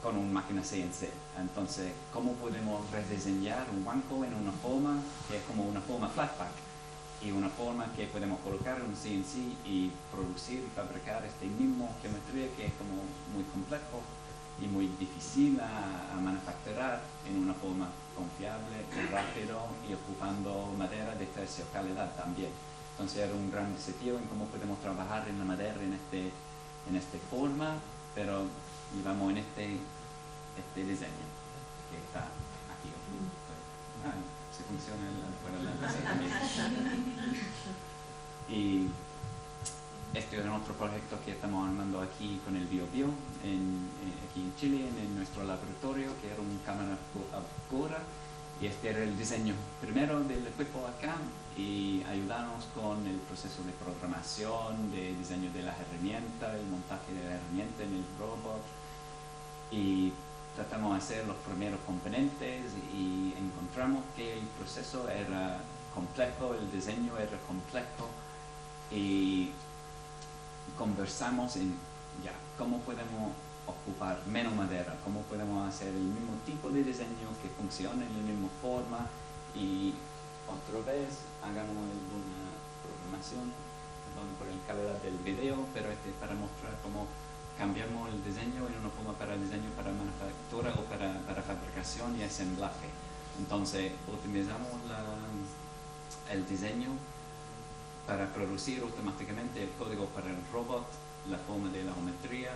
con una máquina CNC. Entonces, ¿cómo podemos rediseñar un Wanko en una forma que es como una forma flatpack y una forma que podemos colocar en un CNC y producir y fabricar este mismo geometría que es como muy complejo y muy difícil a manufacturar en una forma confiable y rápido y ocupando madera de tercera calidad también? Entonces era un gran desafío en cómo podemos trabajar en la madera en esta forma, pero llevamos en este diseño que está aquí. Se funciona fuera y este es otro proyecto que estamos armando aquí con el BioBio, aquí en Chile, en nuestro laboratorio, que era un cámara Cora, y este era el diseño primero del equipo acá, y ayudarnos con el proceso de programación, de diseño de las herramientas, el montaje de la herramienta en el robot, y tratamos de hacer los primeros componentes y encontramos que el proceso era complejo, el diseño era complejo, y conversamos en cómo podemos ocupar menos madera, cómo podemos hacer el mismo tipo de diseño que funcione en la misma forma, y otra vez hagamos alguna programación, perdón por la calidad del video, pero para mostrar cómo cambiamos el diseño en una forma para diseño para manufactura o para fabricación y ensamblaje. Entonces utilizamos el diseño para producir automáticamente el código para el robot, la forma de la geometría,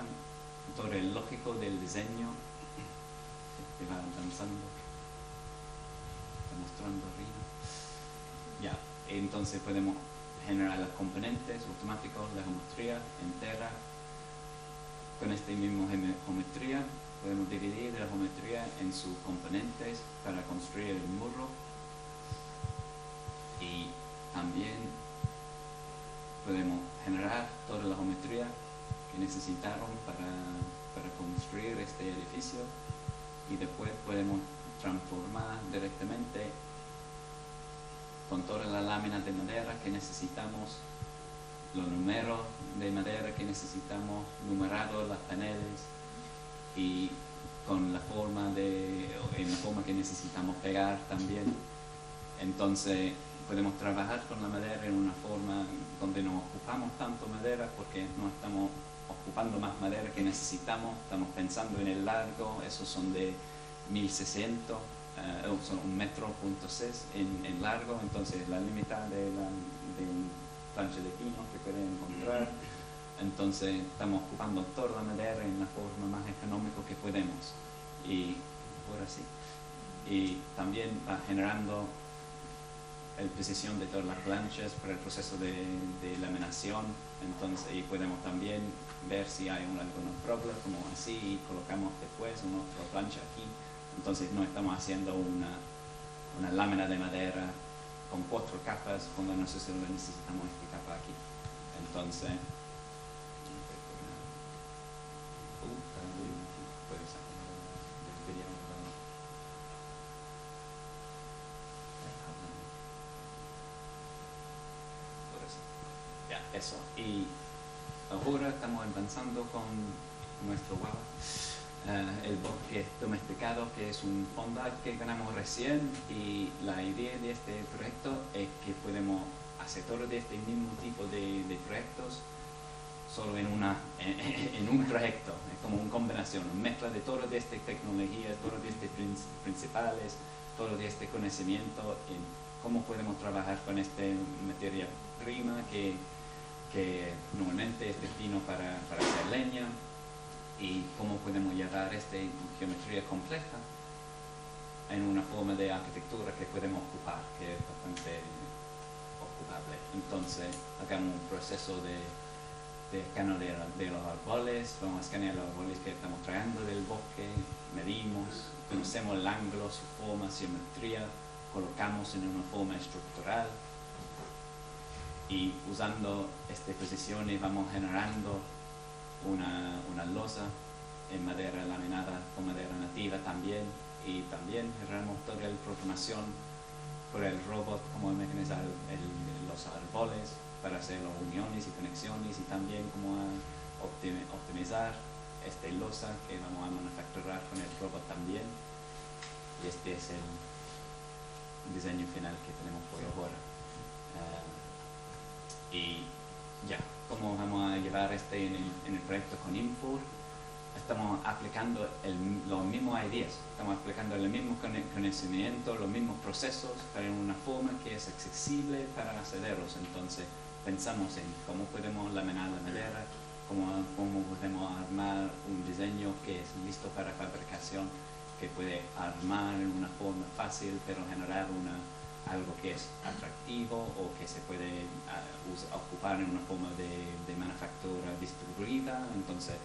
todo el lógico del diseño que va avanzando, está mostrando arriba. Entonces podemos generar los componentes automáticos, la geometría entera. Con esta misma geometría podemos dividir la geometría en sus componentes para construir el muro, y también podemos generar toda la geometría que necesitaron para construir este edificio, y después podemos transformar directamente con toda la lámina de madera que necesitamos, los números de madera que necesitamos, numerados los paneles, y con la forma en la forma que necesitamos pegar también. Entonces podemos trabajar con la madera en una forma donde no ocupamos tanto madera, porque no estamos ocupando más madera que necesitamos, estamos pensando en el largo, esos son de 1600, son 1,6 metros en largo, entonces la mitad de plancha de pino que pueden encontrar. Entonces estamos ocupando toda la madera en la forma más económica que podemos. y por así. Y también va generando la precisión de todas las planchas para el proceso de laminación. Entonces, y podemos también ver si hay algunos problemas, como así, y colocamos después una otra plancha aquí. Entonces no estamos haciendo una lámina de madera con 4 capas cuando nosotros necesitamos esta capa aquí. Entonces, ya, eso. Y ahora estamos avanzando con nuestro guava. El bosque domesticado, que es un fondo que ganamos recién, y la idea de este proyecto es que podemos hacer todo de este mismo tipo de proyectos solo en un proyecto. Es como una combinación, una mezcla de todo de esta tecnología, todo de estos principales, todo de este conocimiento en cómo podemos trabajar con esta materia prima que normalmente es destino para hacer leña, y cómo podemos llevar esta geometría compleja en una forma de arquitectura que podemos ocupar, que es bastante ocupable. Entonces, hagamos un proceso de escaneo de los árboles, vamos a escanear los árboles que estamos trayendo del bosque, medimos, conocemos el ángulo, su forma, geometría, colocamos en una forma estructural, y usando estas posiciones vamos generando una losa en madera laminada con madera nativa también, y también generamos toda la programación por el robot, cómo mecanizar los árboles para hacer las uniones y conexiones, y también cómo optimizar esta losa que vamos a manufacturar con el robot también. Y este es el diseño final que tenemos por ahora. Y ya, ¿cómo vamos a llevar en el proyecto con Infor? Estamos aplicando las mismas ideas, estamos aplicando el mismo conocimiento, los mismos procesos, pero en una forma que es accesible para accederlos. Entonces, pensamos en cómo podemos laminar la madera, cómo podemos armar un diseño que es listo para fabricación, que puede armar en una forma fácil, pero generar algo que es atractivo, o que se puede ocupar en una forma de manufactura distribuida. Entonces,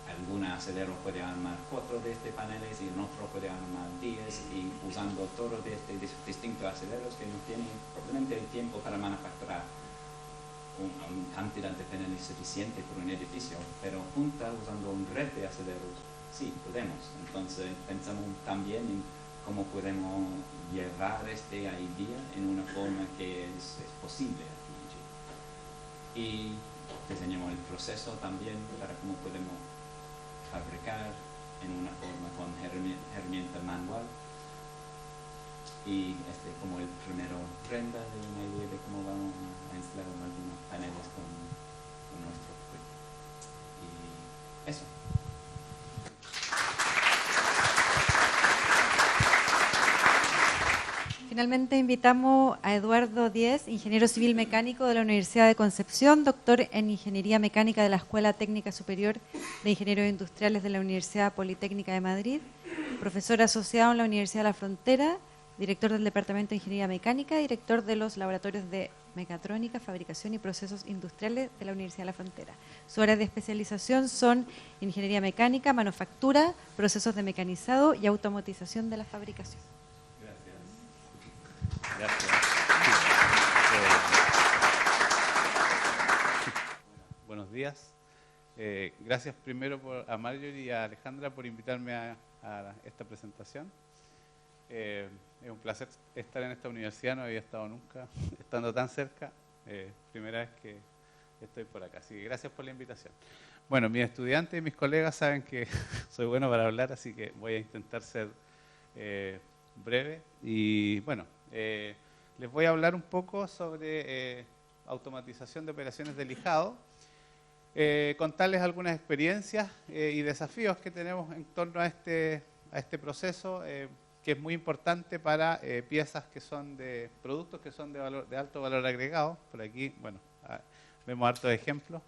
algún acedero puede armar 4 de estos paneles y en otro puede armar 10, y usando todos de estos distintos acederos que no tienen probablemente el tiempo para manufacturar una cantidad de paneles suficiente por un edificio, pero juntas, usando un red de acederos, sí, podemos. Entonces, pensamos también en cómo podemos llevar esta idea en una forma que es posible aquí. Y diseñamos el proceso también para cómo podemos fabricar en una forma con herramienta manual. Y este es como el primero render de una idea de cómo vamos a instalar algunos paneles con nuestro equipo. Y eso. Finalmente invitamos a Eduardo Díez, ingeniero civil mecánico de la Universidad de Concepción, doctor en Ingeniería Mecánica de la Escuela Técnica Superior de Ingenieros Industriales de la Universidad Politécnica de Madrid, profesor asociado en la Universidad de la Frontera, director del Departamento de Ingeniería Mecánica, director de los laboratorios de Mecatrónica, Fabricación y Procesos Industriales de la Universidad de la Frontera. Sus áreas de especialización son Ingeniería Mecánica, Manufactura, Procesos de Mecanizado y Automatización de la Fabricación. Gracias. Buenos días. Gracias primero a Marjorie y a Alejandra por invitarme a esta presentación. Es un placer estar en esta universidad, no había estado nunca, estando tan cerca. Primera vez que estoy por acá, así que gracias por la invitación. Bueno, mis estudiantes y mis colegas saben que soy bueno para hablar, así que voy a intentar ser breve. Y bueno, les voy a hablar un poco sobre automatización de operaciones de lijado, contarles algunas experiencias y desafíos que tenemos en torno a este proceso, que es muy importante para piezas que son de productos que son de alto valor agregado. Por aquí, bueno, vemos hartos ejemplos.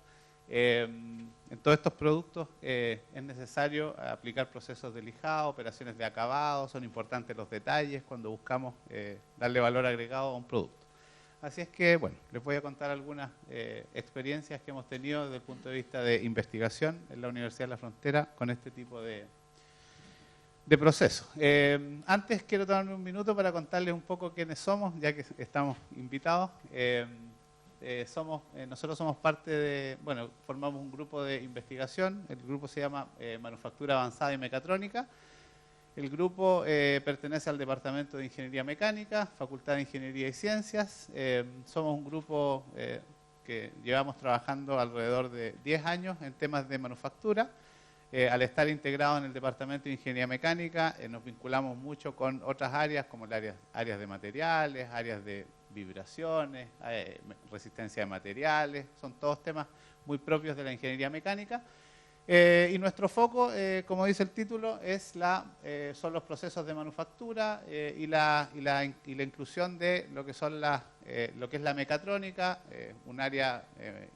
en todos estos productos es necesario aplicar procesos de lijado, operaciones de acabado, son importantes los detalles cuando buscamos darle valor agregado a un producto. Así es que, bueno, les voy a contar algunas experiencias que hemos tenido desde el punto de vista de investigación en la Universidad de la Frontera con este tipo de procesos. Antes quiero tomarme un minuto para contarles un poco quiénes somos, ya que estamos invitados. Nosotros somos parte de, bueno, formamos un grupo de investigación, el grupo se llama Manufactura Avanzada y Mecatrónica. El grupo pertenece al Departamento de Ingeniería Mecánica, Facultad de Ingeniería y Ciencias. Somos un grupo que llevamos trabajando alrededor de 10 años en temas de manufactura. Al estar integrado en el Departamento de Ingeniería Mecánica, nos vinculamos mucho con otras áreas, como las áreas de materiales, áreas de vibraciones, resistencia de materiales, son todos temas muy propios de la ingeniería mecánica. Y nuestro foco, como dice el título, son los procesos de manufactura y la inclusión de lo que es la mecatrónica, un área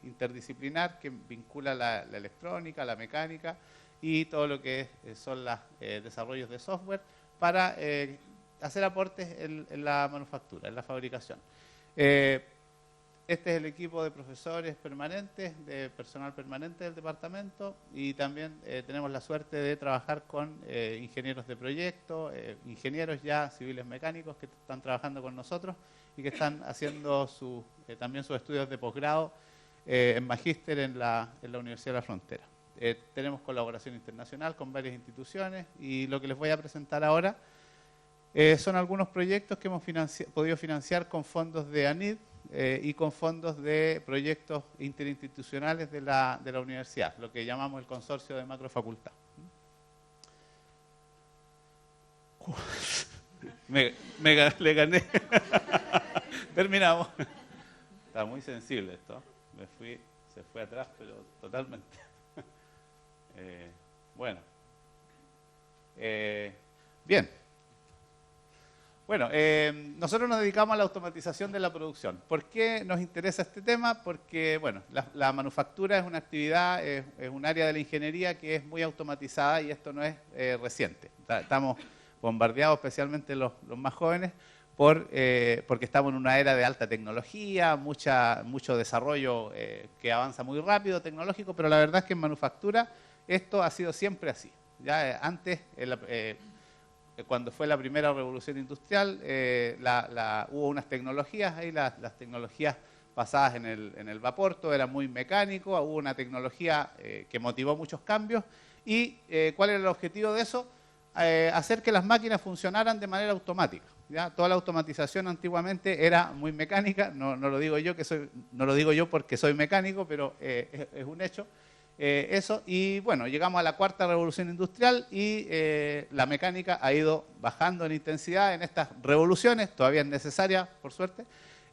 interdisciplinar que vincula la electrónica, la mecánica y todo lo que son los desarrollos de software para hacer aportes en la manufactura, en la fabricación. Este es el equipo de profesores permanentes, de personal permanente del departamento, y también tenemos la suerte de trabajar con ingenieros de proyecto, ingenieros ya civiles mecánicos que están trabajando con nosotros y que están haciendo también sus estudios de posgrado en magíster en la Universidad de la Frontera. Tenemos colaboración internacional con varias instituciones y lo que les voy a presentar ahora son algunos proyectos que hemos podido financiar con fondos de ANID, y con fondos de proyectos interinstitucionales de la universidad, lo que llamamos el consorcio de macrofacultad. Le gané. Terminamos. Está muy sensible esto. Se fue atrás, pero totalmente. Bueno. Bien. Bueno, nosotros nos dedicamos a la automatización de la producción. ¿Por qué nos interesa este tema? Porque, bueno, la manufactura es una actividad, es un área de la ingeniería que es muy automatizada y esto no es reciente. Estamos bombardeados, especialmente los más jóvenes, porque estamos en una era de alta tecnología, mucho desarrollo que avanza muy rápido, tecnológico, pero la verdad es que en manufactura esto ha sido siempre así. Ya antes, cuando fue la primera revolución industrial, hubo unas tecnologías ahí, las tecnologías basadas en el vapor, todo era muy mecánico, hubo una tecnología que motivó muchos cambios. ¿Y cuál era el objetivo de eso? Hacer que las máquinas funcionaran de manera automática. ¿Ya? Toda la automatización antiguamente era muy mecánica, no lo digo yo porque soy mecánico, pero es un hecho. Eso, y bueno, llegamos a la cuarta revolución industrial y la mecánica ha ido bajando en intensidad en estas revoluciones, todavía es necesaria, por suerte.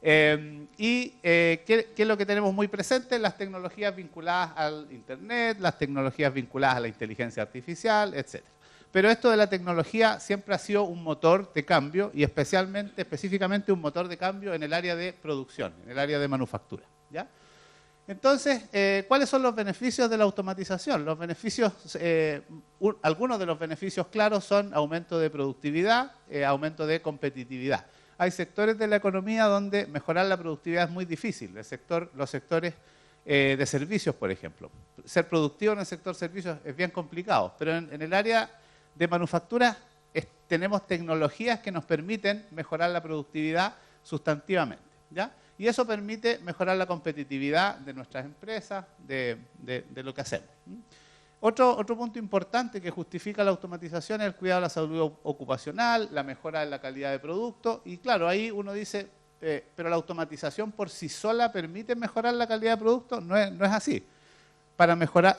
¿Qué es lo que tenemos muy presente? Las tecnologías vinculadas al Internet, las tecnologías vinculadas a la inteligencia artificial, etc. Pero esto de la tecnología siempre ha sido un motor de cambio y específicamente un motor de cambio en el área de producción, en el área de manufactura, ¿ya? Entonces, ¿cuáles son los beneficios de la automatización? Los beneficios, algunos de los beneficios claros son aumento de productividad, aumento de competitividad. Hay sectores de la economía donde mejorar la productividad es muy difícil. Los sectores de servicios, por ejemplo. Ser productivo en el sector servicios es bien complicado, pero en el área de manufactura tenemos tecnologías que nos permiten mejorar la productividad sustantivamente, ¿ya? Y eso permite mejorar la competitividad de nuestras empresas, de lo que hacemos. Otro punto importante que justifica la automatización es el cuidado de la salud ocupacional, la mejora de la calidad de producto. Y claro, ahí uno dice, pero la automatización por sí sola permite mejorar la calidad de producto. No es así.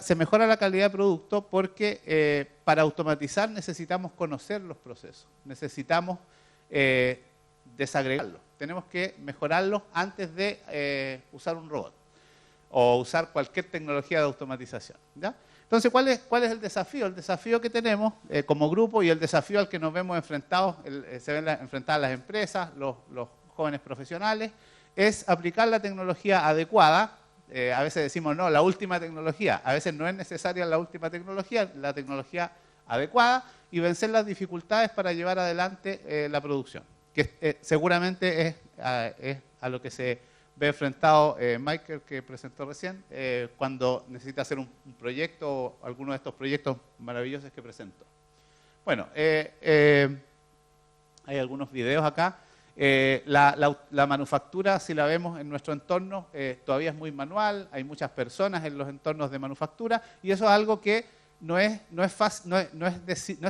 Se mejora la calidad de producto porque para automatizar necesitamos conocer los procesos, necesitamos desagregarlos. Tenemos que mejorarlos antes de usar un robot o usar cualquier tecnología de automatización, ¿ya? Entonces, ¿cuál es el desafío? El desafío que tenemos como grupo y el desafío al que nos vemos enfrentados, se ven enfrentadas las empresas, los jóvenes profesionales, es aplicar la tecnología adecuada A veces decimos, no, la última tecnología. A veces no es necesaria la última tecnología, la tecnología adecuada y vencer las dificultades para llevar adelante la producción, que seguramente es a lo que se ve enfrentado Michael, que presentó recién, cuando necesita hacer un proyecto o alguno de estos proyectos maravillosos que presentó. Bueno, hay algunos videos acá. La manufactura, si la vemos en nuestro entorno, todavía es muy manual, hay muchas personas en los entornos de manufactura y eso es algo que no es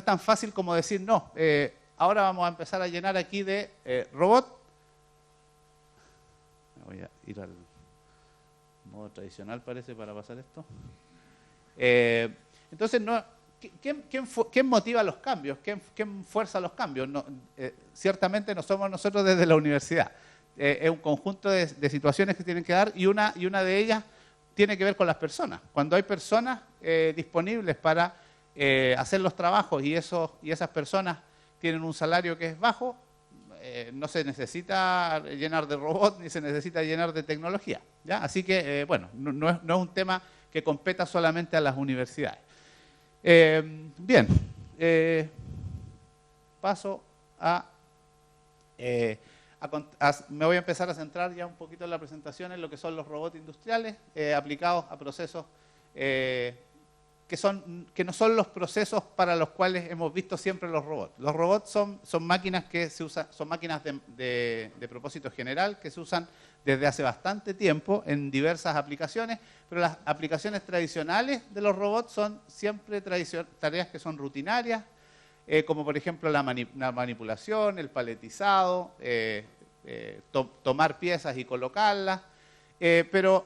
tan fácil como decir, no, ahora vamos a empezar a llenar aquí de robot. Voy a ir al modo tradicional, parece, para pasar esto. Entonces, ¿quién motiva los cambios? ¿Quién fuerza los cambios? Ciertamente no somos nosotros desde la universidad. Es un conjunto de situaciones que tienen que dar y una de ellas tiene que ver con las personas. Cuando hay personas disponibles para hacer los trabajos y esas personas tienen un salario que es bajo, no se necesita llenar de robots ni se necesita llenar de tecnología, ¿ya? Así que, bueno, no es un tema que competa solamente a las universidades. Bien, paso me voy a empezar a centrar ya un poquito en la presentación en lo que son los robots industriales aplicados a procesos que no son los procesos para los cuales hemos visto siempre los robots. Los robots son máquinas que se usan, son máquinas de propósito general que se usan desde hace bastante tiempo en diversas aplicaciones, pero las aplicaciones tradicionales de los robots son siempre tareas que son rutinarias, como por ejemplo la manipulación, el paletizado, tomar piezas y colocarlas, pero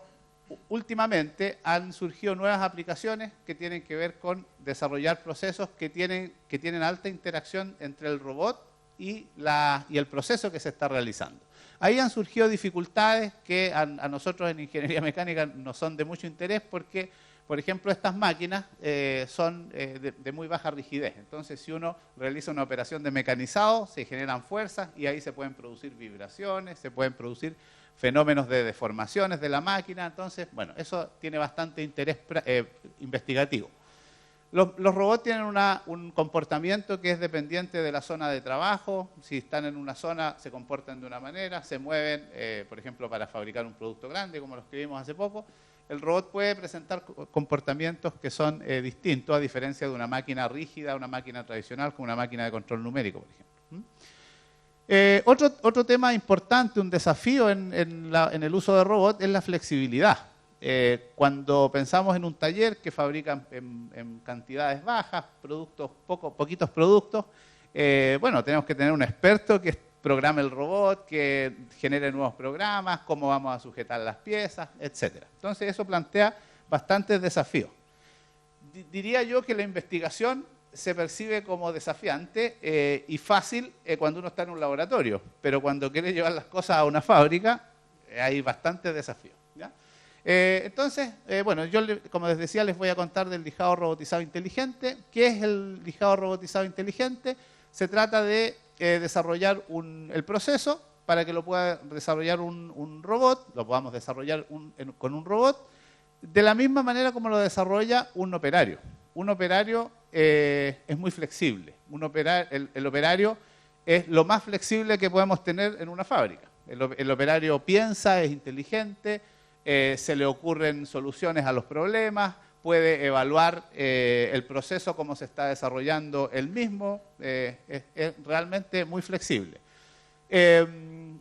últimamente han surgido nuevas aplicaciones que tienen que ver con desarrollar procesos que tienen alta interacción entre el robot y el proceso que se está realizando. Ahí han surgido dificultades que a nosotros en ingeniería mecánica nos son de mucho interés porque, por ejemplo, estas máquinas son de muy baja rigidez. Entonces, si uno realiza una operación de mecanizado, se generan fuerzas y ahí se pueden producir vibraciones, se pueden producir fenómenos de deformaciones de la máquina. Entonces, bueno, eso tiene bastante interés investigativo. Los robots tienen un comportamiento que es dependiente de la zona de trabajo. Si están en una zona, se comportan de una manera, se mueven, por ejemplo, para fabricar un producto grande, como los que vimos hace poco. El robot puede presentar comportamientos que son distintos, a diferencia de una máquina rígida, una máquina tradicional, como una máquina de control numérico, por ejemplo. Otro tema importante, un desafío en el uso de robots es la flexibilidad. Cuando pensamos en un taller que fabrica en cantidades bajas, poquitos productos, bueno, tenemos que tener un experto que programe el robot, que genere nuevos programas, cómo vamos a sujetar las piezas, etc. Entonces eso plantea bastantes desafíos. Diría yo que la investigación se percibe como desafiante y fácil cuando uno está en un laboratorio, pero cuando quiere llevar las cosas a una fábrica hay bastantes desafíos, ¿ya? Entonces, bueno, yo como les decía, les voy a contar del lijado robotizado inteligente. ¿Qué es el lijado robotizado inteligente? Se trata de desarrollar el proceso para que lo pueda desarrollar un robot, lo podamos desarrollar con un robot, de la misma manera como lo desarrolla un operario. Un operario es muy flexible. El operario es lo más flexible que podemos tener en una fábrica. El operario piensa, es inteligente, se le ocurren soluciones a los problemas, puede evaluar el proceso, cómo se está desarrollando él mismo, es realmente muy flexible.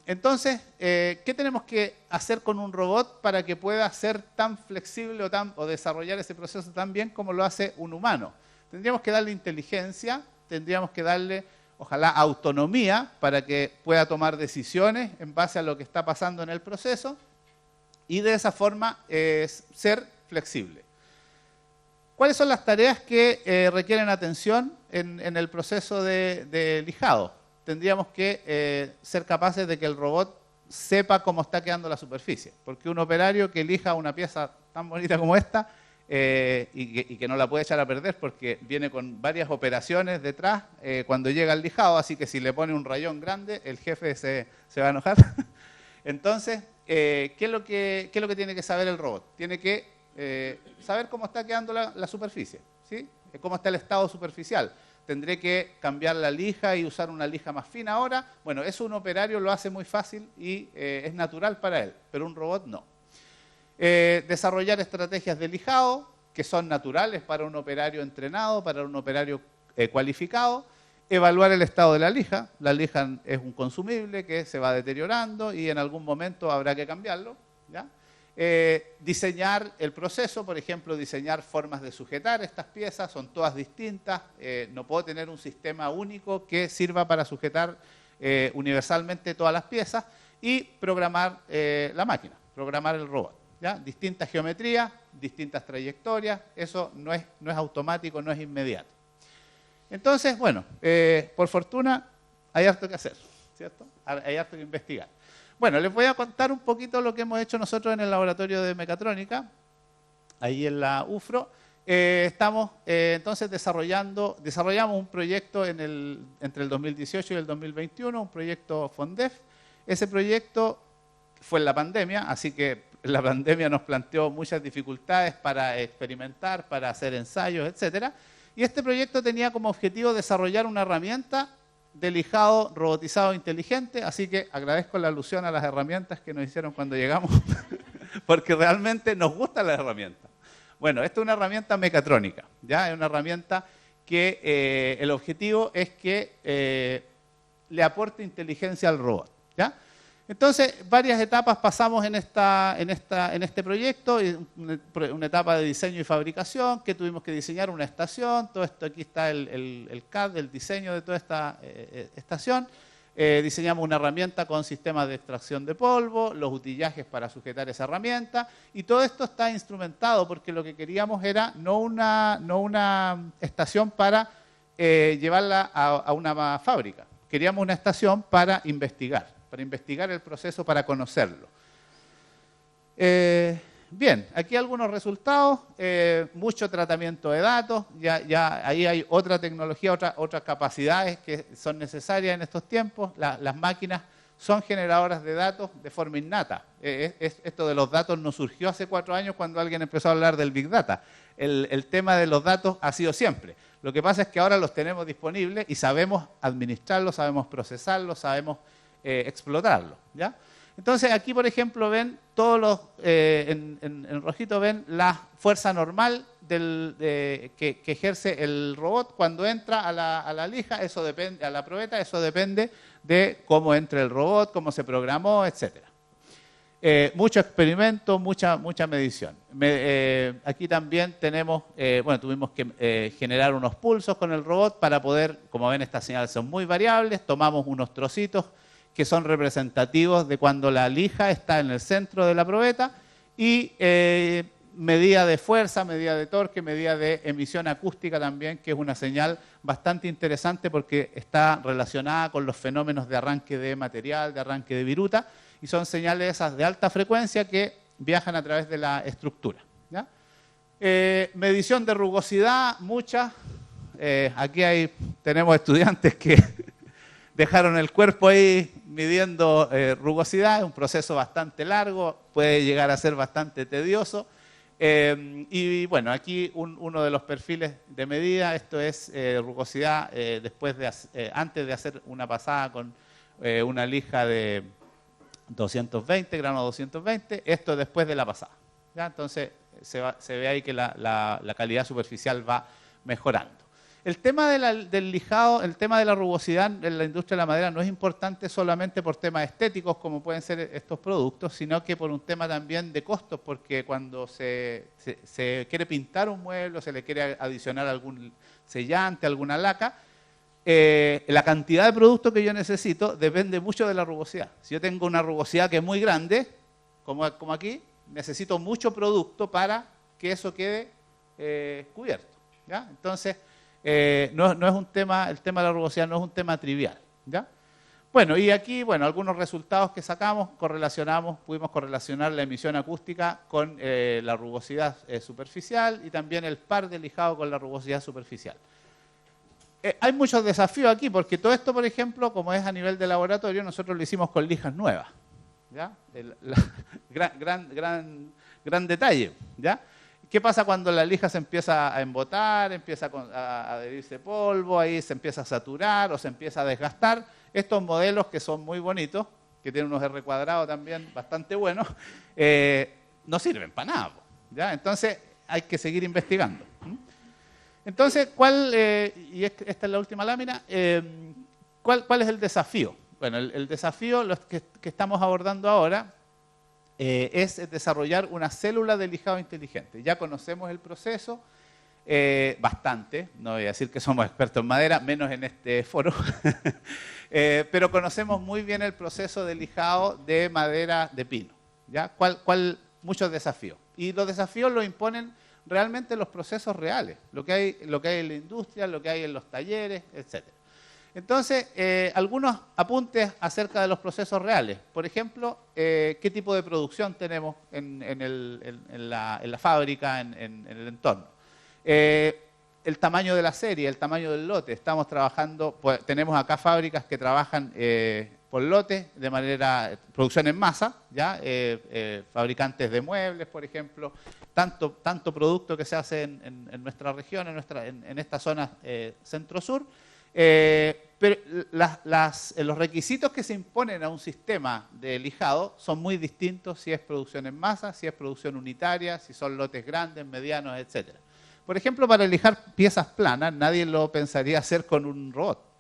Entonces, ¿qué tenemos que hacer con un robot para que pueda ser tan flexible o desarrollar ese proceso tan bien como lo hace un humano? Tendríamos que darle inteligencia, tendríamos que darle, ojalá, autonomía para que pueda tomar decisiones en base a lo que está pasando en el proceso y de esa forma ser flexible. ¿Cuáles son las tareas que requieren atención en el proceso de lijado? Tendríamos que ser capaces de que el robot sepa cómo está quedando la superficie, porque un operario que elija una pieza tan bonita como esta y que no la puede echar a perder porque viene con varias operaciones detrás cuando llega al lijado, así que si le pone un rayón grande, el jefe se va a enojar. Entonces, ¿qué es lo que tiene que saber el robot? Tiene que saber cómo está quedando la superficie, ¿sí? Cómo está el estado superficial. Tendré que cambiar la lija y usar una lija más fina ahora. Bueno, eso un operario lo hace muy fácil y es natural para él, pero un robot no. Desarrollar estrategias de lijado que son naturales para un operario entrenado, para un operario cualificado. Evaluar el estado de la lija. La lija es un consumible que se va deteriorando y en algún momento habrá que cambiarlo, ¿ya? Diseñar el proceso, por ejemplo, diseñar formas de sujetar estas piezas, son todas distintas, no puedo tener un sistema único que sirva para sujetar universalmente todas las piezas, y programar la máquina, programar el robot, ¿ya? Distintas geometrías, distintas trayectorias, eso no es automático, no es inmediato. Entonces, bueno, por fortuna hay harto que hacer, ¿cierto? Hay harto que investigar. Bueno, les voy a contar un poquito lo que hemos hecho nosotros en el laboratorio de mecatrónica, ahí en la UFRO. Estamos entonces desarrollamos un proyecto entre el 2018 y el 2021, un proyecto FONDEF. Ese proyecto fue en la pandemia, así que la pandemia nos planteó muchas dificultades para experimentar, para hacer ensayos, etcétera. Y este proyecto tenía como objetivo desarrollar una herramienta de lijado robotizado inteligente, así que agradezco la alusión a las herramientas que nos hicieron cuando llegamos, porque realmente nos gustan las herramientas. Bueno, esta es una herramienta mecatrónica, ¿ya? Es una herramienta que el objetivo es que le aporte inteligencia al robot, ¿ya? Entonces, varias etapas pasamos en este proyecto, una etapa de diseño y fabricación, que tuvimos que diseñar una estación, todo esto aquí está el CAD, el diseño de toda esta estación, diseñamos una herramienta con sistemas de extracción de polvo, los utillajes para sujetar esa herramienta, y todo esto está instrumentado porque lo que queríamos era no una estación para llevarla a una fábrica, queríamos una estación para investigar el proceso, para conocerlo. Bien, aquí algunos resultados, mucho tratamiento de datos, ya ahí hay otra tecnología, otras capacidades que son necesarias en estos tiempos. Las máquinas son generadoras de datos de forma innata. Esto de los datos no surgió hace 4 años cuando alguien empezó a hablar del Big Data. El tema de los datos ha sido siempre. Lo que pasa es que ahora los tenemos disponibles y sabemos administrarlos, sabemos procesarlos, sabemos explotarlo, ¿ya? Entonces aquí, por ejemplo, ven todos los, en rojito ven la fuerza normal que ejerce el robot cuando entra a la lija, eso depende, a la probeta, eso depende de cómo entra el robot, cómo se programó, etcétera. Mucho experimento, mucha medición. Aquí también tenemos, tuvimos que generar unos pulsos con el robot para poder, como ven, estas señales son muy variables, tomamos unos trocitos que son representativos de cuando la lija está en el centro de la probeta y medida de fuerza, medida de torque, medida de emisión acústica también, que es una señal bastante interesante porque está relacionada con los fenómenos de arranque de material, de arranque de viruta, y son señales esas de alta frecuencia que viajan a través de la estructura, ¿ya? Medición de rugosidad, muchas. Aquí tenemos estudiantes que dejaron el cuerpo ahí midiendo rugosidad, es un proceso bastante largo, puede llegar a ser bastante tedioso. Y bueno, aquí uno de los perfiles de medida, esto es rugosidad antes de hacer una pasada con una lija de 220, grano 220, esto después de la pasada, ¿ya? Entonces se ve ahí que la calidad superficial va mejorando. El tema del lijado, el tema de la rugosidad en la industria de la madera no es importante solamente por temas estéticos como pueden ser estos productos, sino que por un tema también de costos, porque cuando se quiere pintar un mueble o se le quiere adicionar algún sellante, alguna laca, la cantidad de producto que yo necesito depende mucho de la rugosidad. Si yo tengo una rugosidad que es muy grande, como aquí, necesito mucho producto para que eso quede cubierto, ¿ya? Entonces, no es un tema, el tema de la rugosidad no es un tema trivial, ¿ya? Bueno, y aquí, algunos resultados que sacamos, pudimos correlacionar la emisión acústica con la rugosidad superficial y también el par de lijado con la rugosidad superficial. Hay muchos desafíos aquí, porque todo esto, por ejemplo, como es a nivel de laboratorio, nosotros lo hicimos con lijas nuevas, ¿ya? Gran detalle, ¿ya? ¿Qué pasa cuando la lija se empieza a embotar, empieza a adherirse polvo, ahí se empieza a saturar o se empieza a desgastar? Estos modelos que son muy bonitos, que tienen unos R cuadrados también bastante buenos, no sirven para nada, ¿ya? Entonces hay que seguir investigando. Entonces, y esta es la última lámina, ¿cuál es el desafío? Bueno, el desafío que estamos abordando ahora es desarrollar una célula de lijado inteligente. Ya conocemos el proceso bastante, no voy a decir que somos expertos en madera, menos en este foro, pero conocemos muy bien el proceso de lijado de madera de pino. ¿Ya? Muchos desafíos. Y los desafíos los imponen realmente los procesos reales, lo que hay en la industria, lo que hay en los talleres, etc. Entonces, algunos apuntes acerca de los procesos reales. Por ejemplo, qué tipo de producción tenemos en la fábrica, en el entorno. El tamaño de la serie, el tamaño del lote. Estamos trabajando, pues, tenemos acá fábricas que trabajan por lote, de manera, producción en masa, ¿ya? Fabricantes de muebles, por ejemplo, tanto producto que se hace en nuestra región, en esta zona centro-sur. Pero los requisitos que se imponen a un sistema de lijado son muy distintos si es producción en masa, si es producción unitaria, si son lotes grandes, medianos, etc. Por ejemplo, para lijar piezas planas, nadie lo pensaría hacer con un robot.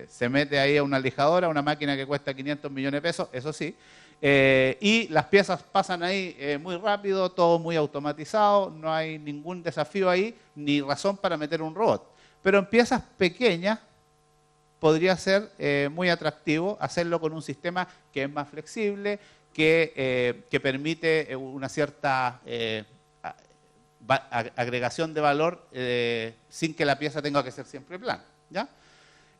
Se mete ahí a una lijadora, una máquina que cuesta 500 millones de pesos, eso sí, y las piezas pasan ahí muy rápido, todo muy automatizado, no hay ningún desafío ahí, ni razón para meter un robot. Pero en piezas pequeñas podría ser muy atractivo hacerlo con un sistema que es más flexible, que permite una cierta agregación de valor sin que la pieza tenga que ser siempre plana, ¿ya?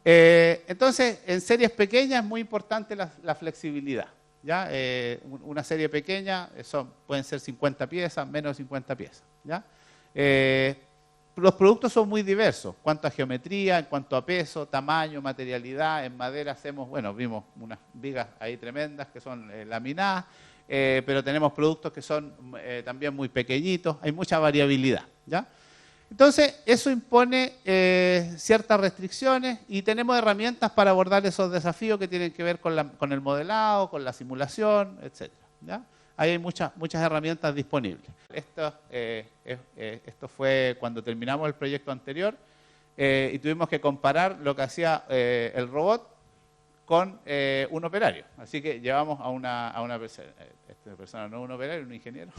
Entonces, en series pequeñas es muy importante la flexibilidad, ¿ya? Una serie pequeña pueden ser 50 piezas, menos de 50 piezas, ¿ya? Los productos son muy diversos, en cuanto a geometría, en cuanto a peso, tamaño, materialidad. En madera vimos unas vigas ahí tremendas que son laminadas, pero tenemos productos que son también muy pequeñitos, hay mucha variabilidad, ¿ya? Entonces, eso impone ciertas restricciones y tenemos herramientas para abordar esos desafíos que tienen que ver con el modelado, con la simulación, etc. ¿Ya? Ahí hay muchas herramientas disponibles. Esto fue cuando terminamos el proyecto anterior y tuvimos que comparar lo que hacía el robot con un operario. Así que llevamos a una persona, no un operario, un ingeniero,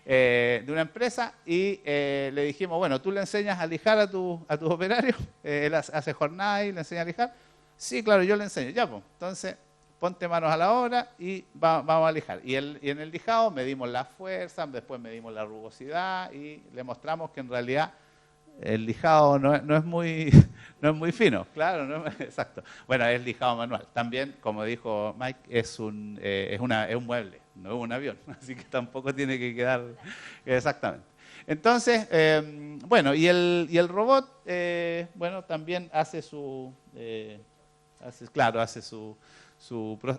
de una empresa y le dijimos, bueno, tú le enseñas a lijar a tu operario, él hace jornada y le enseña a lijar. Sí, claro, yo le enseño. Ya, pues, entonces ponte manos a la obra y vamos a lijar. Y en el lijado medimos la fuerza, después medimos la rugosidad y le mostramos que en realidad el lijado no es muy fino. Claro, exacto. Bueno, es lijado manual. También, como dijo Mike, es un mueble, no es un avión. Así que tampoco tiene que quedar exactamente. Entonces, bueno, y el robot, bueno, también hace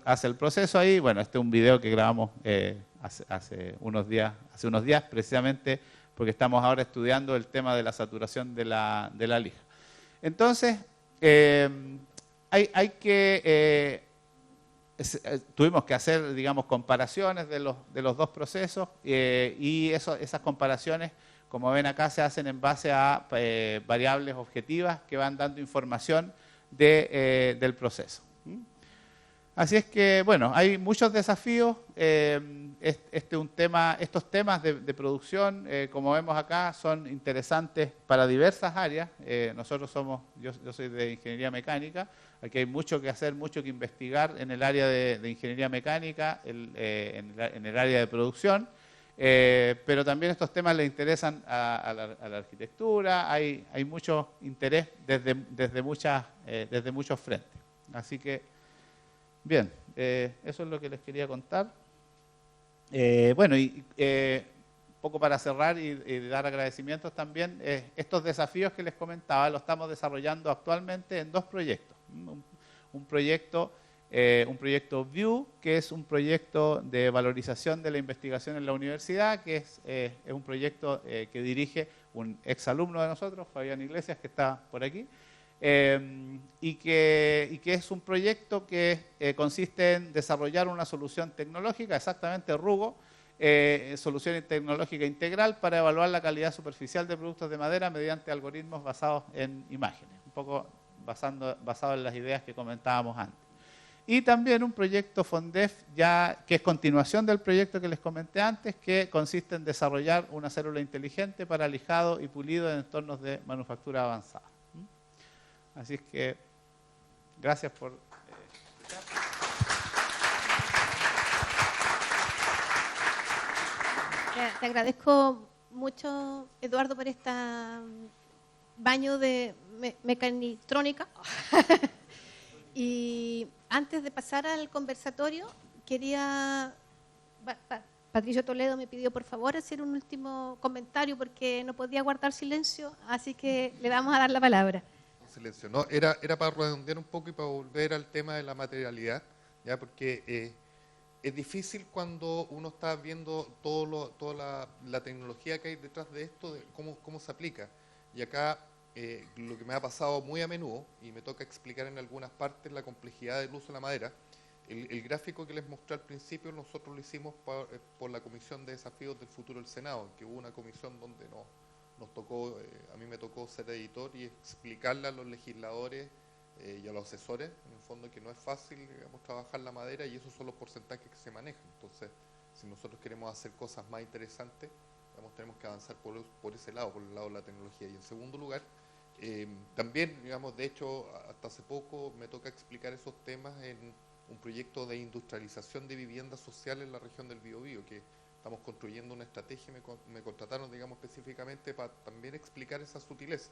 hace el proceso ahí. Bueno, este es un video que grabamos hace unos días precisamente porque estamos ahora estudiando el tema de la saturación de la lija. Entonces, tuvimos que hacer, digamos, comparaciones de los dos procesos y esas comparaciones, como ven acá, se hacen en base a variables objetivas que van dando información del proceso. Así es que, bueno, hay muchos desafíos. Estos temas de producción, como vemos acá, son interesantes para diversas áreas. Yo soy de ingeniería mecánica. Aquí hay mucho que hacer, mucho que investigar en el área de ingeniería mecánica, en el área de producción. Pero también estos temas le interesan a la arquitectura. Hay mucho interés desde muchos frentes. Así que, bien, eso es lo que les quería contar. Bueno, y poco para cerrar y dar agradecimientos también, estos desafíos que les comentaba los estamos desarrollando actualmente en dos proyectos. Un proyecto un proyecto VIEW, que es un proyecto de valorización de la investigación en la universidad, que es un proyecto que dirige un exalumno de nosotros, Fabián Iglesias, que está por aquí, y que es un proyecto que consiste en desarrollar una solución tecnológica, exactamente RUGO, solución tecnológica integral para evaluar la calidad superficial de productos de madera mediante algoritmos basados en imágenes, un poco basado en las ideas que comentábamos antes. Y también un proyecto FONDEF, ya que es continuación del proyecto que les comenté antes, que consiste en desarrollar una célula inteligente para lijado y pulido en entornos de manufactura avanzada. Así es que, gracias por escuchar. Te agradezco mucho, Eduardo, por este baño de mecanitrónica. Y antes de pasar al conversatorio, quería... Patricio Toledo me pidió por favor hacer un último comentario porque no podía guardar silencio, así que le vamos a dar la palabra. Silencio, no, era para redondear un poco y para volver al tema de la materialidad, ya, porque es difícil cuando uno está viendo toda la tecnología que hay detrás de esto, de cómo se aplica. Y acá lo que me ha pasado muy a menudo, y me toca explicar en algunas partes la complejidad del uso de la madera, el gráfico que les mostré al principio nosotros lo hicimos por la Comisión de Desafíos del Futuro del Senado, que hubo una comisión donde nos tocó, a mí me tocó ser editor y explicarle a los legisladores y a los asesores, en el fondo, que no es fácil, digamos, trabajar la madera y esos son los porcentajes que se manejan. Entonces, si nosotros queremos hacer cosas más interesantes, digamos, tenemos que avanzar por ese lado, por el lado de la tecnología. Y en segundo lugar, también, digamos, de hecho, hasta hace poco me toca explicar esos temas en un proyecto de industrialización de vivienda social en la región del Biobío, que estamos construyendo una estrategia y me contrataron, digamos, específicamente para también explicar esa sutileza.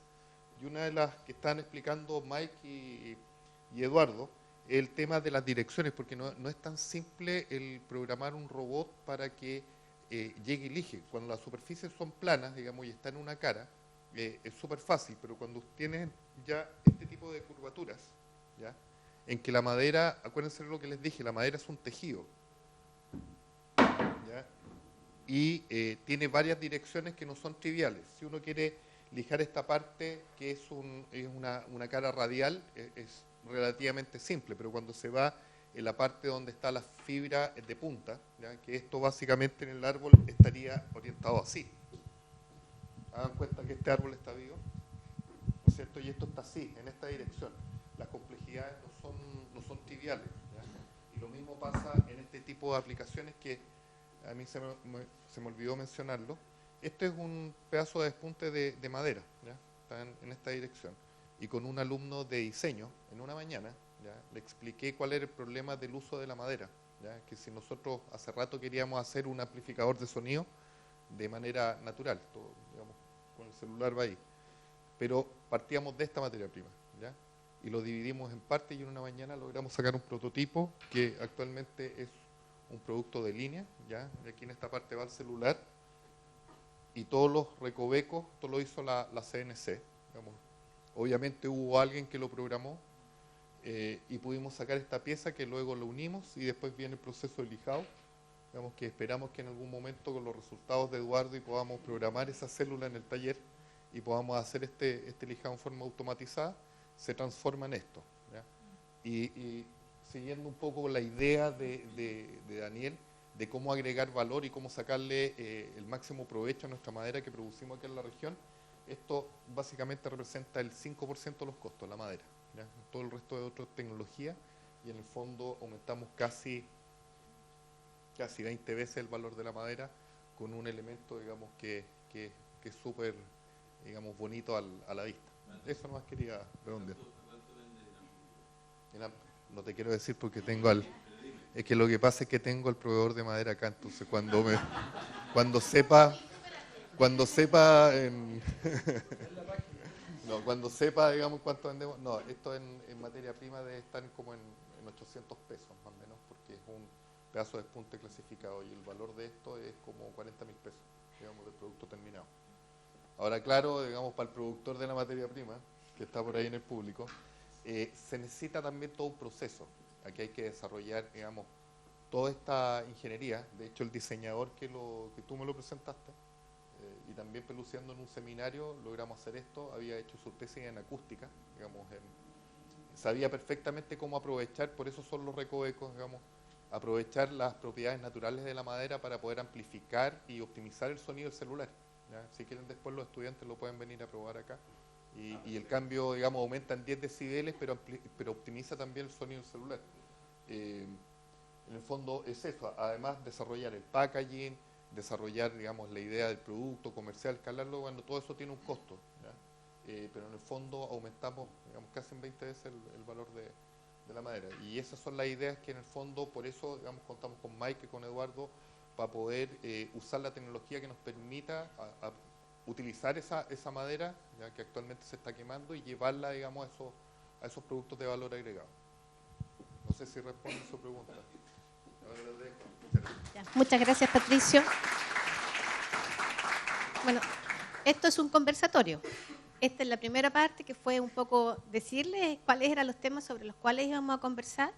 Y una de las que están explicando Mike y Eduardo es el tema de las direcciones, porque no es tan simple el programar un robot para que llegue y elige. Cuando las superficies son planas, digamos, y están en una cara, es súper fácil, pero cuando tienen ya este tipo de curvaturas, ¿ya?, en que la madera, acuérdense de lo que les dije, la madera es un tejido, ¿ya?, y tiene varias direcciones que no son triviales. Si uno quiere lijar esta parte, que es una cara radial, es relativamente simple, pero cuando se va en la parte donde está la fibra de punta, ¿ya?, que esto básicamente en el árbol estaría orientado así. Hagan cuenta que este árbol está vivo, ¿no es cierto? Y esto está así, en esta dirección. Las complejidades no son triviales, ¿ya? Y lo mismo pasa en este tipo de aplicaciones que a mí se me olvidó mencionarlo. Este es un pedazo de despunte de madera, ¿ya?, está en esta dirección. Y con un alumno de diseño, en una mañana, ¿ya?, le expliqué cuál era el problema del uso de la madera, ¿ya?, que si nosotros hace rato queríamos hacer un amplificador de sonido de manera natural, todo, digamos, con el celular va ahí, pero partíamos de esta materia prima, ¿ya?, y lo dividimos en partes y en una mañana logramos sacar un prototipo que actualmente es un producto de línea, ¿ya?, y aquí en esta parte va el celular, y todos los recovecos, todo lo hizo la CNC, digamos. Obviamente hubo alguien que lo programó y pudimos sacar esta pieza que luego lo unimos y después viene el proceso de lijado, digamos, que esperamos que en algún momento con los resultados de Eduardo y podamos programar esa célula en el taller y podamos hacer este lijado en forma automatizada, se transforma en esto, ¿ya? Y siguiendo un poco la idea de Daniel, de cómo agregar valor y cómo sacarle el máximo provecho a nuestra madera que producimos aquí en la región, esto básicamente representa el 5% de los costos, la madera, ¿ya? Todo el resto de otras tecnologías, y en el fondo aumentamos casi 20 veces el valor de la madera con un elemento, digamos, que es súper, digamos, bonito a la vista. Eso nomás quería redondear. No te quiero decir porque tengo es que lo que pasa es que tengo el proveedor de madera acá, entonces cuando sepa cuando sepa, digamos, cuánto vendemos, no, esto en materia prima debe estar como en 800 pesos más o menos, porque es un pedazo de despunte clasificado y el valor de esto es como 40.000 pesos, digamos, del producto terminado. Ahora, claro, digamos, para el productor de la materia prima, que está por ahí en el público, se necesita también todo un proceso, aquí hay que desarrollar, digamos, toda esta ingeniería. De hecho, el diseñador que tú me lo presentaste, y también peluceando en un seminario, logramos hacer esto, había hecho su tesis en acústica, digamos, sabía perfectamente cómo aprovechar, por eso son los recovecos, digamos, aprovechar las propiedades naturales de la madera para poder amplificar y optimizar el sonido del celular, ¿ya? Si quieren después los estudiantes lo pueden venir a probar acá. Y el cambio, digamos, aumenta en 10 decibeles, pero optimiza también el sonido del celular. En el fondo es eso, además desarrollar el packaging, desarrollar, digamos, la idea del producto comercial, escalarlo, cuando todo eso tiene un costo, ¿ya? Pero en el fondo aumentamos, digamos, casi en 20 veces el valor de la madera. Y esas son las ideas que en el fondo, por eso, digamos, contamos con Mike y con Eduardo, para poder usar la tecnología que nos permita utilizar esa madera, ya que actualmente se está quemando, y llevarla, digamos, a esos productos de valor agregado. No sé si responde su pregunta. Muchas gracias, Patricio. Bueno, esto es un conversatorio. Esta es la primera parte, que fue un poco decirles cuáles eran los temas sobre los cuales íbamos a conversar.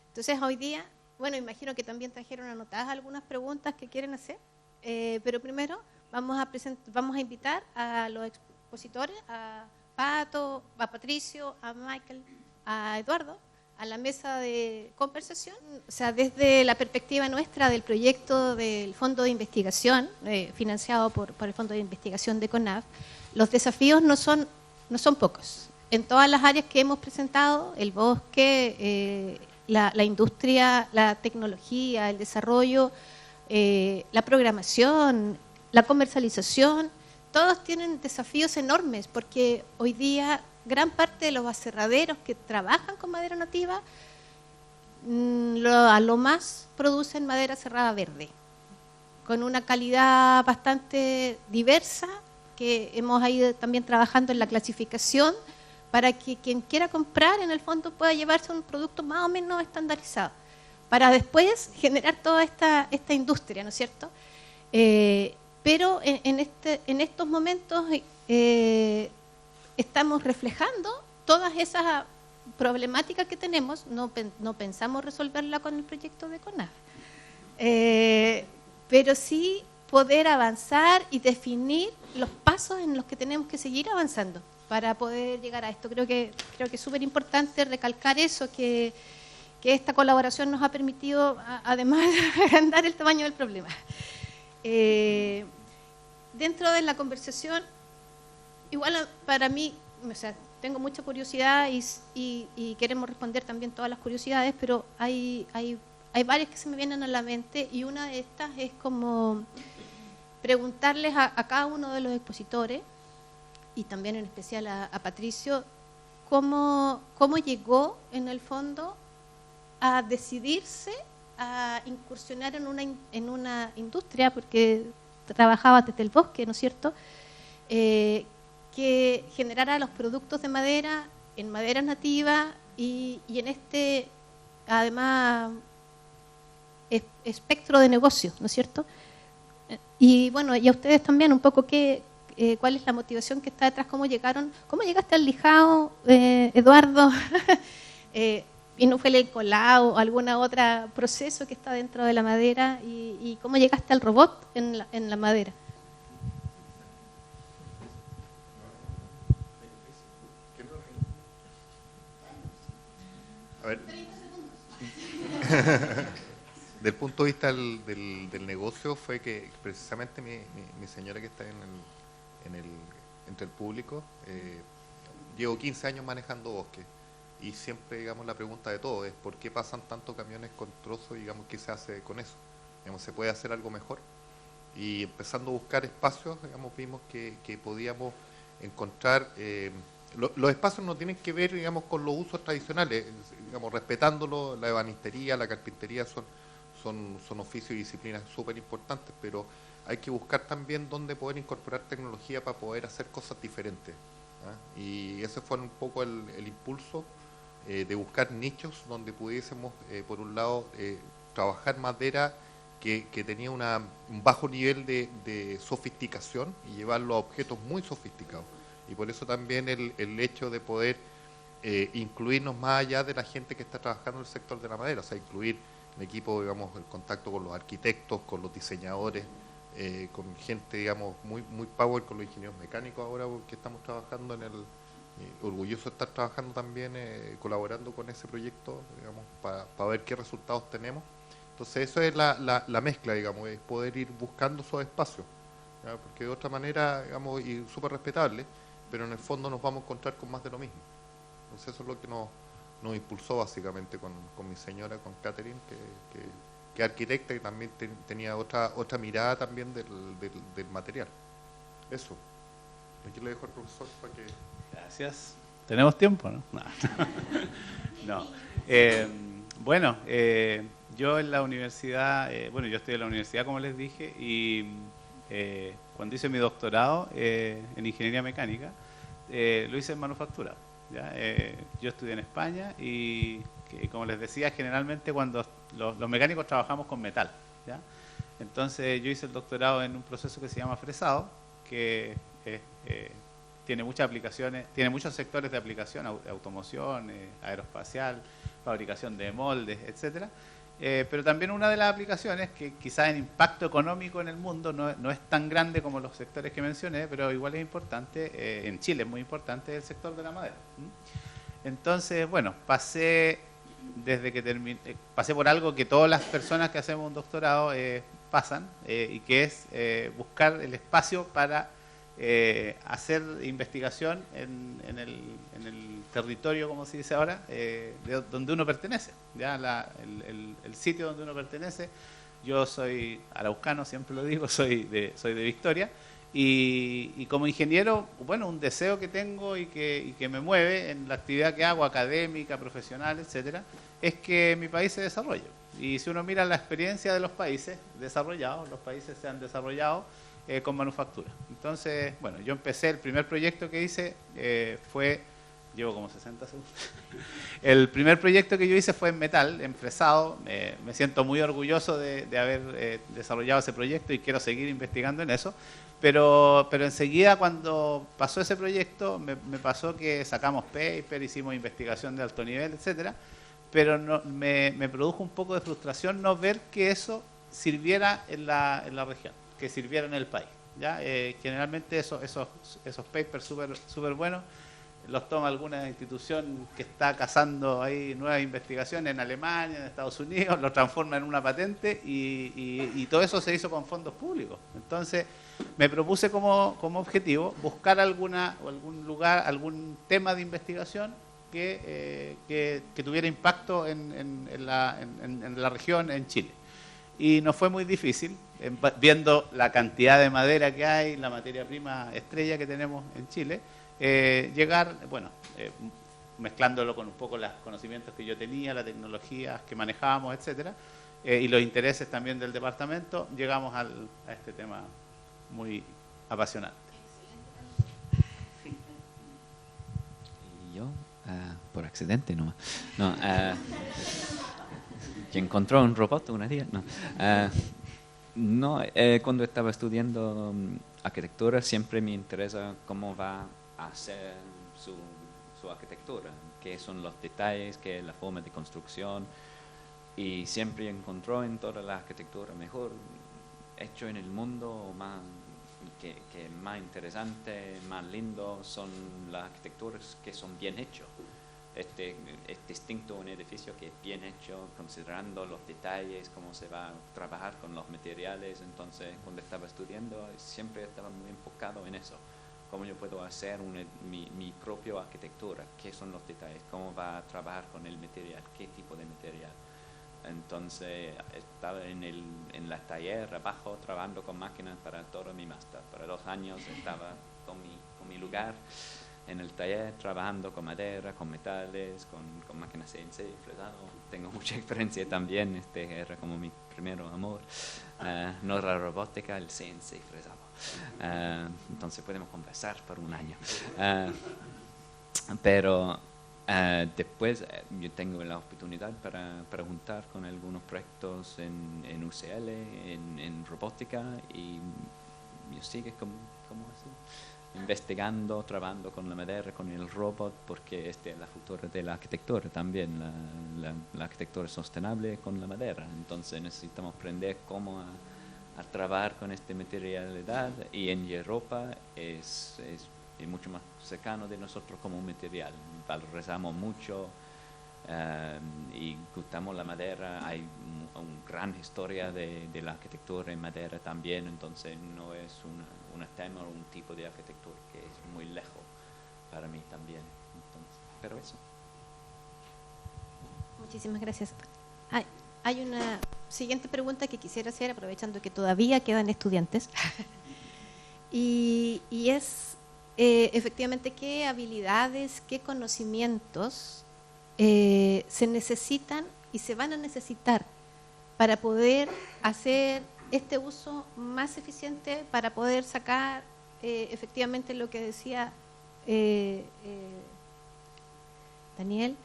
Entonces, hoy día, bueno, imagino que también trajeron anotadas algunas preguntas que quieren hacer, pero primero vamos a invitar a los expositores, a Pato, a Patricio, a Michael, a Eduardo, a la mesa de conversación. O sea, desde la perspectiva nuestra del proyecto del Fondo de Investigación, financiado por el Fondo de Investigación de CONAF, los desafíos no son pocos. En todas las áreas que hemos presentado, el bosque, la industria, la tecnología, el desarrollo, la programación, la comercialización, todos tienen desafíos enormes, porque hoy día gran parte de los aserraderos que trabajan con madera nativa a lo más producen madera serrada verde, con una calidad bastante diversa, que hemos ido también trabajando en la clasificación para que quien quiera comprar en el fondo pueda llevarse un producto más o menos estandarizado, para después generar toda esta industria, ¿no es cierto? Pero en estos momentos estamos reflejando todas esas problemáticas que tenemos. No pensamos resolverla con el proyecto de CONAF, pero sí poder avanzar y definir los pasos en los que tenemos que seguir avanzando para poder llegar a esto. Creo que es súper importante recalcar eso, que esta colaboración nos ha permitido, además, agrandar el tamaño del problema. Dentro de la conversación, igual para mí, o sea, tengo mucha curiosidad y queremos responder también todas las curiosidades, pero hay varias que se me vienen a la mente, y una de estas es como preguntarles a cada uno de los expositores, y también en especial a Patricio, cómo llegó en el fondo a decidirse a incursionar en una industria, porque trabajaba desde el bosque, ¿no es cierto?, que generara los productos de madera en madera nativa y en este, además, espectro de negocio, ¿no es cierto? Y bueno, y a ustedes también un poco cuál es la motivación que está detrás, cómo llegaste al lijado, Eduardo, y no fue el colado o algún otro proceso que está dentro de la madera, y cómo llegaste al robot en la madera. A ver, del punto de vista del negocio, fue que precisamente mi señora, que está entre el público, llevo 15 años manejando bosque, y siempre, digamos, la pregunta de todo es ¿por qué pasan tantos camiones con trozos? Digamos, ¿qué se hace con eso? Digamos, ¿se puede hacer algo mejor? Y empezando a buscar espacios, digamos, vimos que podíamos encontrar... los espacios no tienen que ver, digamos, con los usos tradicionales, digamos, respetándolo. La ebanistería, la carpintería son oficios y disciplinas súper importantes, pero hay que buscar también dónde poder incorporar tecnología para poder hacer cosas diferentes, ¿ah? Y ese fue un poco el impulso de buscar nichos donde pudiésemos, por un lado, trabajar madera que tenía un bajo nivel de sofisticación y llevarlo a objetos muy sofisticados. Y por eso también el hecho de poder incluirnos más allá de la gente que está trabajando en el sector de la madera, o sea, incluir en equipo, digamos, el contacto con los arquitectos, con los diseñadores, con gente, digamos, muy power, con los ingenieros mecánicos ahora, porque estamos trabajando en el, orgulloso de estar trabajando también, colaborando con ese proyecto, digamos, para ver qué resultados tenemos. Entonces eso es la mezcla, digamos, es poder ir buscando esos espacios, ¿ya? Porque de otra manera, digamos, y súper respetable, pero en el fondo nos vamos a encontrar con más de lo mismo. Entonces eso es lo que nos impulsó básicamente con mi señora, con Catherine, que es arquitecta y también tenía otra mirada también del material. Eso. Aquí le dejo al profesor para que... Gracias. ¿Tenemos tiempo, no? No. Bueno, yo en la universidad, yo estoy en la universidad, como les dije, y cuando hice mi doctorado en ingeniería mecánica, lo hice en manufactura. ¿Ya? Yo estudié en España y, como les decía, generalmente cuando los mecánicos trabajamos con metal, ¿ya? Entonces yo hice el doctorado en un proceso que se llama fresado, que tiene muchas aplicaciones, tiene muchos sectores de aplicación, automoción, aeroespacial, fabricación de moldes, etcétera. Pero también una de las aplicaciones que quizás en impacto económico en el mundo no es tan grande como los sectores que mencioné, pero igual es importante, en Chile es muy importante, el sector de la madera. Entonces, bueno, pasé por algo que todas las personas que hacemos un doctorado pasan, y que es buscar el espacio para hacer investigación en el territorio, como se dice ahora, de donde uno pertenece, ¿ya? El sitio donde uno pertenece. Yo soy araucano, siempre lo digo, soy de Victoria, y como ingeniero, bueno, un deseo que tengo y que me mueve en la actividad que hago, académica, profesional, etcétera, es que mi país se desarrolle. Y si uno mira la experiencia de los países desarrollados, los países se han desarrollado con manufactura. Entonces, bueno, yo empecé, el primer proyecto que hice llevo como 60 segundos. El primer proyecto que yo hice fue en metal, en fresado. Me siento muy orgulloso de haber desarrollado ese proyecto y quiero seguir investigando en eso. Pero enseguida, cuando pasó ese proyecto, me pasó que sacamos paper, hicimos investigación de alto nivel, etcétera. Pero me produjo un poco de frustración no ver que eso sirviera en la región, que sirviera en el país, ¿ya? Generalmente esos papers súper buenos los toma alguna institución que está cazando ahí nuevas investigaciones en Alemania, en Estados Unidos, los transforma en una patente y todo eso se hizo con fondos públicos. Entonces me propuse como objetivo buscar algún lugar, algún tema de investigación que tuviera impacto en la región, en Chile. Y nos fue muy difícil, viendo la cantidad de madera que hay, la materia prima estrella que tenemos en Chile, llegar, mezclándolo con un poco los conocimientos que yo tenía, las tecnologías que manejábamos, etcétera, y los intereses también del departamento, llegamos a este tema muy apasionante. Y yo, por accidente nomás. No, que encontró un robot un día. Cuando estaba estudiando arquitectura siempre me interesa cómo va a hacer su arquitectura, qué son los detalles, qué es la forma de construcción, y siempre encontró en toda la arquitectura mejor hecho en el mundo, más que más interesante, más lindo son las arquitecturas que son bien hechos. Es distinto un edificio que es bien hecho, considerando los detalles, cómo se va a trabajar con los materiales. Entonces, cuando estaba estudiando, siempre estaba muy enfocado en eso. Cómo yo puedo hacer mi propia arquitectura, qué son los detalles, cómo va a trabajar con el material, qué tipo de material. Entonces, estaba en la taller abajo trabajando con máquinas para todo mi máster. Para 2 años estaba con mi lugar en el taller, trabajando con madera, con metales, con máquinas CNC, fresado. Tengo mucha experiencia también, era como mi primer amor. No la robótica, el CNC fresado. Entonces podemos conversar por 1 año. Pero después yo tengo la oportunidad para juntar con algunos proyectos en UCL, en robótica, y yo sigo como así. investigando, trabajando con la madera, con el robot, porque este es la futura de la arquitectura también, la arquitectura sostenible con la madera. Entonces necesitamos aprender cómo a trabajar con esta materialidad, y en Europa es mucho más cercano de nosotros como un material. Valorizamos mucho y gustamos la madera. Hay una gran historia de la arquitectura en madera también, entonces no es un tema o un tipo de arquitectura que es muy lejos para mí también. Entonces, pero eso. Muchísimas gracias. Hay una siguiente pregunta que quisiera hacer, aprovechando que todavía quedan estudiantes, y es efectivamente qué habilidades, qué conocimientos se necesitan y se van a necesitar para poder hacer este uso más eficiente, para poder sacar efectivamente lo que decía Daniel,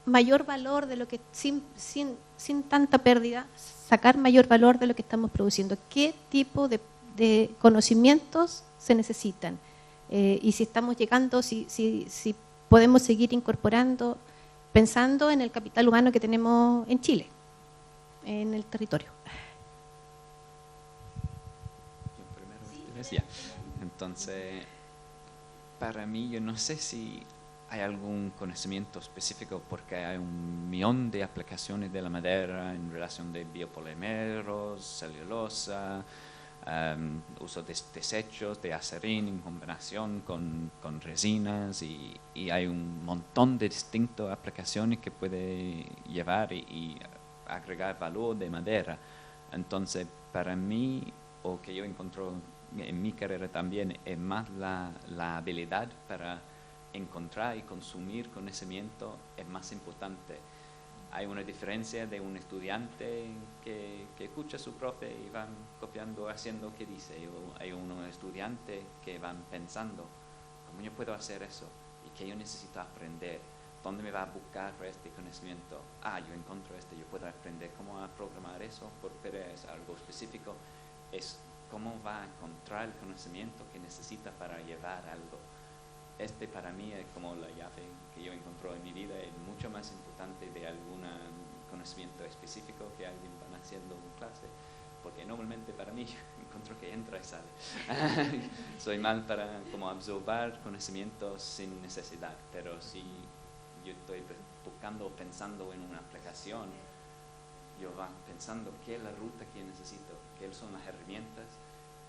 mayor valor de lo que, sin tanta pérdida, sacar mayor valor de lo que estamos produciendo. ¿Qué tipo de conocimientos se necesitan? Y si estamos llegando, si podemos seguir incorporando, pensando en el capital humano que tenemos en Chile, en el territorio. Yo primero, ya. Entonces, para mí, yo no sé si hay algún conocimiento específico, porque hay un millón de aplicaciones de la madera en relación de biopolímeros, celulosa, uso de desechos de acerrín en combinación con resinas, y hay un montón de distintas aplicaciones que puede llevar y agregar valor de madera. Entonces, para mí, o que yo encuentro en mi carrera también, es más la habilidad para encontrar y consumir conocimiento es más importante. Hay una diferencia de un estudiante que escucha a su profe y van copiando, haciendo lo que dice, o hay unos estudiantes que van pensando, ¿cómo yo puedo hacer eso? ¿Y qué yo necesito aprender? ¿Dónde me va a buscar este conocimiento? Yo encuentro yo puedo aprender cómo a programar eso, pero es algo específico, es cómo va a encontrar el conocimiento que necesita para llevar algo. Para mí es como la llave que yo encontré en mi vida, es mucho más importante de algún conocimiento específico que alguien va haciendo en clase, porque normalmente para mí encuentro que entra y sale. Soy mal para como absorber conocimientos sin necesidad, pero si yo estoy buscando, pensando en una aplicación, yo voy pensando qué es la ruta que necesito, qué son las herramientas,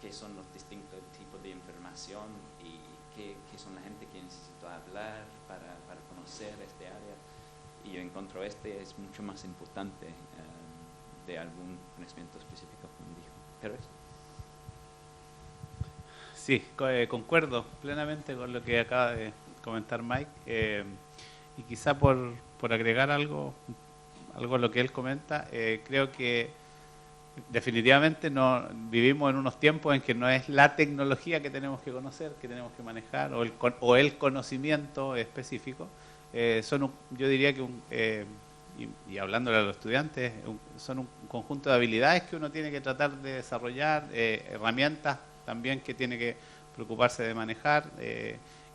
qué son los distintos tipos de información y qué son la gente que necesito hablar para conocer este área. Y yo encuentro es mucho más importante de algún conocimiento específico, como dijo. Pero eso. Sí, concuerdo plenamente con lo que acaba de comentar Mike. Y quizá por agregar algo a lo que él comenta, creo que definitivamente no vivimos en unos tiempos en que no es la tecnología que tenemos que conocer, que tenemos que manejar, o el conocimiento específico. Yo diría que, y hablándole a los estudiantes, son un conjunto de habilidades que uno tiene que tratar de desarrollar, herramientas también que tiene que preocuparse de manejar,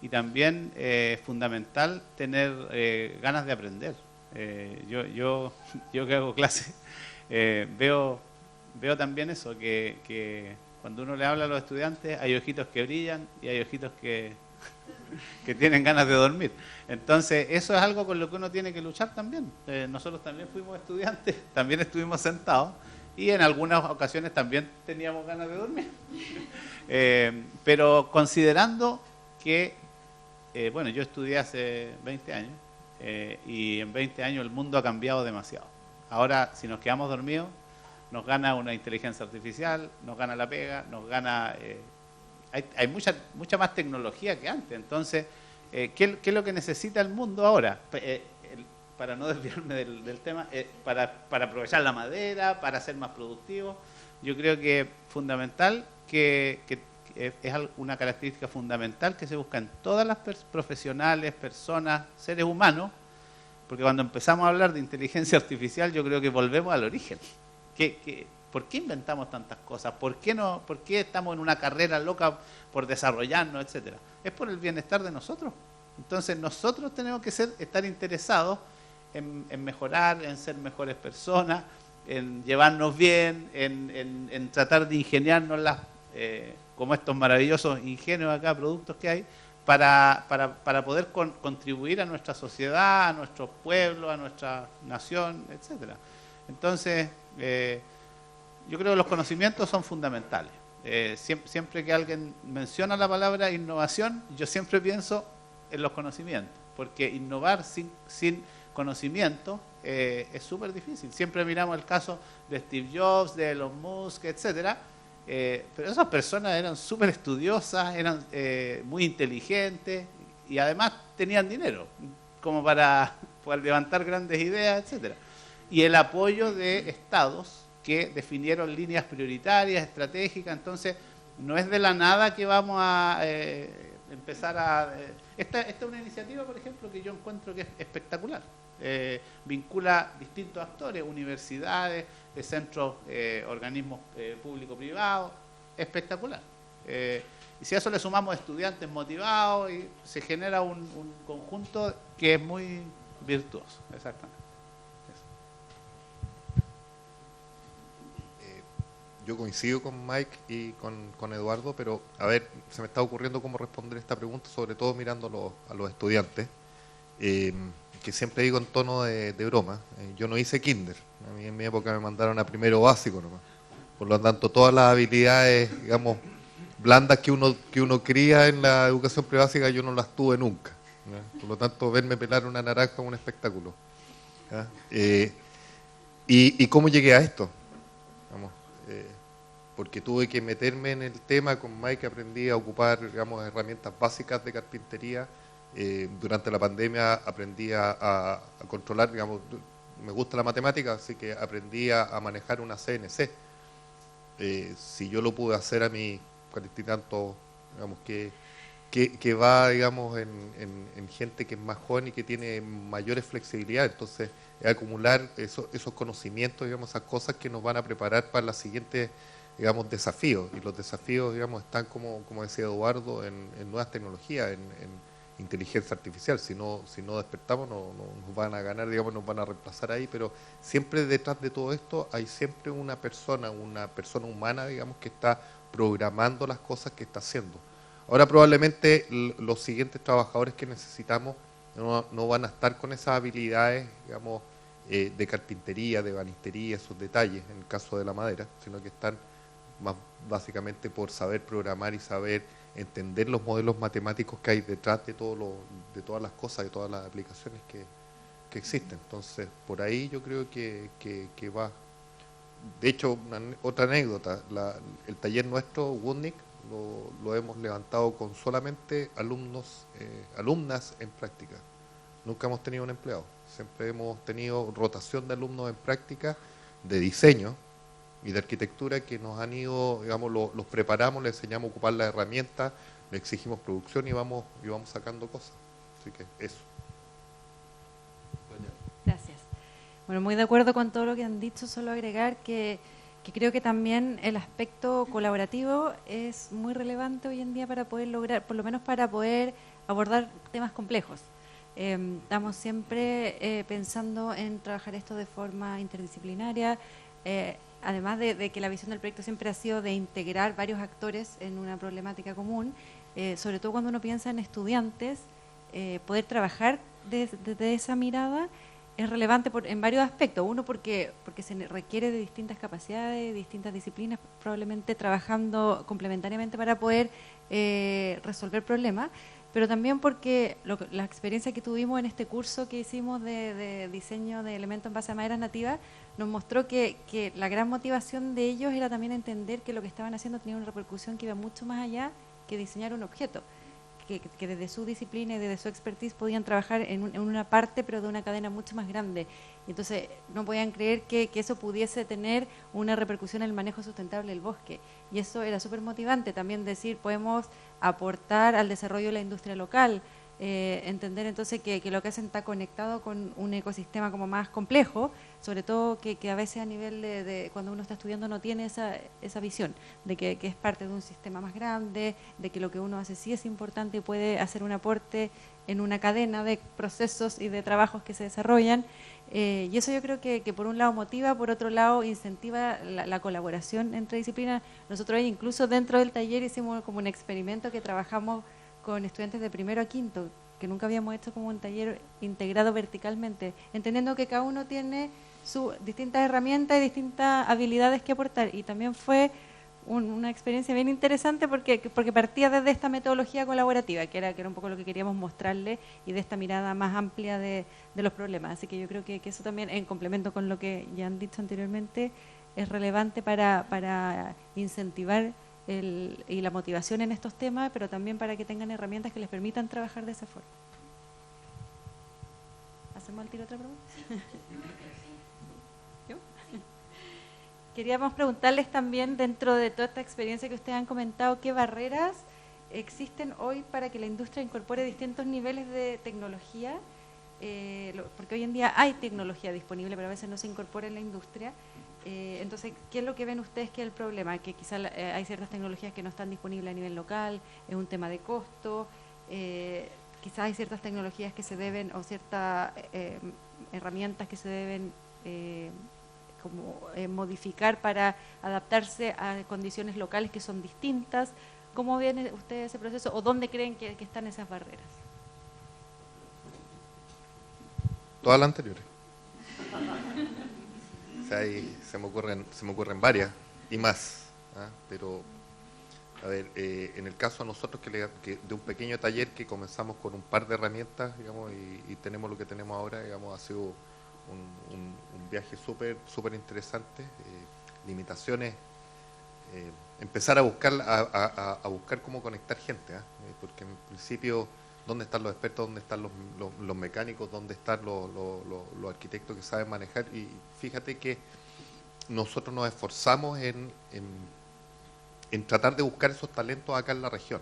y también es fundamental tener ganas de aprender. Yo que hago clases, veo también eso, que cuando uno le habla a los estudiantes hay ojitos que brillan y hay ojitos que tienen ganas de dormir. Entonces eso es algo con lo que uno tiene que luchar también. Nosotros también fuimos estudiantes, también estuvimos sentados y en algunas ocasiones también teníamos ganas de dormir. Pero considerando que, bueno, yo estudié hace 20 años y en 20 años el mundo ha cambiado demasiado. Ahora, si nos quedamos dormidos, nos gana una inteligencia artificial, nos gana la pega, nos gana... hay mucha más tecnología que antes. Entonces, ¿qué es lo que necesita el mundo ahora? Para no desviarme del tema, para aprovechar la madera, para ser más productivo. Yo creo que es fundamental, que es una característica fundamental que se busca en todas las profesionales, personas, seres humanos, porque cuando empezamos a hablar de inteligencia artificial yo creo que volvemos al origen. ¿Por qué inventamos tantas cosas? ¿Por qué estamos en una carrera loca por desarrollarnos, etcétera? Es por el bienestar de nosotros. Entonces nosotros tenemos que estar interesados en mejorar, en ser mejores personas, en llevarnos bien, en tratar de ingeniárnoslas, como estos maravillosos ingenios acá, productos que hay, para poder contribuir a nuestra sociedad, a nuestro pueblo, a nuestra nación, etcétera. Entonces, yo creo que los conocimientos son fundamentales. Siempre que alguien menciona la palabra innovación, yo siempre pienso en los conocimientos, porque innovar sin conocimiento es súper difícil. Siempre miramos el caso de Steve Jobs, de Elon Musk, etcétera, pero esas personas eran súper estudiosas, eran muy inteligentes y además tenían dinero como para levantar grandes ideas, etcétera. Y el apoyo de estados que definieron líneas prioritarias, estratégicas. Entonces, no es de la nada que vamos a empezar a... Esta es una iniciativa, por ejemplo, que yo encuentro que es espectacular. Vincula distintos actores, universidades, centros, organismos público-privados, espectacular. Y si a eso le sumamos estudiantes motivados, y se genera un conjunto que es muy virtuoso, exactamente. Yo coincido con Mike y con Eduardo, pero a ver, se me está ocurriendo cómo responder esta pregunta, sobre todo mirando a los estudiantes, que siempre digo en tono de broma. Yo no hice kinder, a mí en mi época me mandaron a primero básico nomás. Por lo tanto, todas las habilidades, digamos, blandas que uno cría en la educación prebásica, yo no las tuve nunca, ¿ya? Por lo tanto, verme pelar una naranja es un espectáculo, ¿ya? ¿Y cómo llegué a esto? Vamos, porque tuve que meterme en el tema. Con Mike aprendí a ocupar, digamos, herramientas básicas de carpintería. Durante la pandemia aprendí a controlar, digamos, me gusta la matemática, así que aprendí a manejar una CNC. Si yo lo pude hacer a mis 40 y tantos, digamos, que va, digamos, en gente que es más joven y que tiene mayores flexibilidades, entonces es acumular esos conocimientos, digamos, esas cosas que nos van a preparar para las siguientes, digamos, desafíos. Y los desafíos, digamos, están, como decía Eduardo, en nuevas tecnologías, en inteligencia artificial. Si no despertamos, no nos van a ganar, digamos, nos van a reemplazar ahí, pero siempre detrás de todo esto hay siempre una persona humana, digamos, que está programando las cosas que está haciendo. Ahora probablemente los siguientes trabajadores que necesitamos no van a estar con esas habilidades, digamos, de carpintería, de ebanistería, esos detalles, en el caso de la madera, sino que están más básicamente por saber programar y saber entender los modelos matemáticos que hay detrás de todas las cosas, de todas las aplicaciones que existen. Entonces, por ahí yo creo que va. De hecho, otra anécdota, el taller nuestro, Woodnick, lo hemos levantado con solamente alumnas en práctica. Nunca hemos tenido un empleado. Siempre hemos tenido rotación de alumnos en práctica de diseño y de arquitectura que nos han ido, digamos, los preparamos, les enseñamos a ocupar las herramientas, les exigimos producción y vamos sacando cosas. Así que eso. Gracias. Bueno, muy de acuerdo con todo lo que han dicho, solo agregar que creo que también el aspecto colaborativo es muy relevante hoy en día para poder lograr, por lo menos para poder abordar temas complejos. Estamos siempre pensando en trabajar esto de forma interdisciplinaria, además de que la visión del proyecto siempre ha sido de integrar varios actores en una problemática común, sobre todo cuando uno piensa en estudiantes, poder trabajar desde esa mirada es relevante en varios aspectos. Uno, porque se requiere de distintas capacidades, distintas disciplinas, probablemente trabajando complementariamente para poder resolver problemas, pero también porque la experiencia que tuvimos en este curso que hicimos de diseño de elementos en base a maderas nativas nos mostró que la gran motivación de ellos era también entender que lo que estaban haciendo tenía una repercusión que iba mucho más allá que diseñar un objeto, que desde su disciplina y desde su expertise podían trabajar en una parte, pero de una cadena mucho más grande. Y entonces no podían creer que eso pudiese tener una repercusión en el manejo sustentable del bosque. Y eso era súper motivante también, decir, podemos aportar al desarrollo de la industria local, entender entonces que lo que hacen está conectado con un ecosistema como más complejo, sobre todo que a veces a nivel de cuando uno está estudiando no tiene esa visión de que es parte de un sistema más grande, de que lo que uno hace sí es importante y puede hacer un aporte en una cadena de procesos y de trabajos que se desarrollan. Y eso yo creo que por un lado motiva, por otro lado incentiva la colaboración entre disciplinas. Nosotros ahí incluso dentro del taller hicimos como un experimento que trabajamos con estudiantes de primero a quinto, que nunca habíamos hecho como un taller integrado verticalmente, entendiendo que cada uno tiene sus distintas herramientas y distintas habilidades que aportar. Y también fue una experiencia bien interesante porque partía desde esta metodología colaborativa, que era un poco lo que queríamos mostrarle, y de esta mirada más amplia de los problemas. Así que yo creo que eso también, en complemento con lo que ya han dicho anteriormente, es relevante para incentivar y la motivación en estos temas, pero también para que tengan herramientas que les permitan trabajar de esa forma. ¿Hacemos al tiro otra pregunta? ¿Yo? Queríamos preguntarles también, dentro de toda esta experiencia que ustedes han comentado, ¿qué barreras existen hoy para que la industria incorpore distintos niveles de tecnología? Porque hoy en día hay tecnología disponible, pero a veces no se incorpora en la industria. Entonces, ¿qué es lo que ven ustedes que es el problema? Que quizás hay ciertas tecnologías que no están disponibles a nivel local, es un tema de costo, quizás hay ciertas tecnologías que se deben, o ciertas herramientas que se deben modificar para adaptarse a condiciones locales que son distintas. ¿Cómo ven ustedes ese proceso o dónde creen que están esas barreras? Todas las anteriores. O sea, ahí se me ocurren varias y más, ¿ah? Pero, a ver, en el caso a nosotros que de un pequeño taller que comenzamos con un par de herramientas, digamos, y tenemos lo que tenemos ahora, digamos, ha sido un viaje súper interesante. Limitaciones, empezar a buscar cómo conectar gente, ¿ah? Porque en principio, ¿dónde están los expertos? ¿Dónde están los mecánicos? ¿Dónde están los arquitectos que saben manejar? Y fíjate que nosotros nos esforzamos en tratar de buscar esos talentos acá en la región,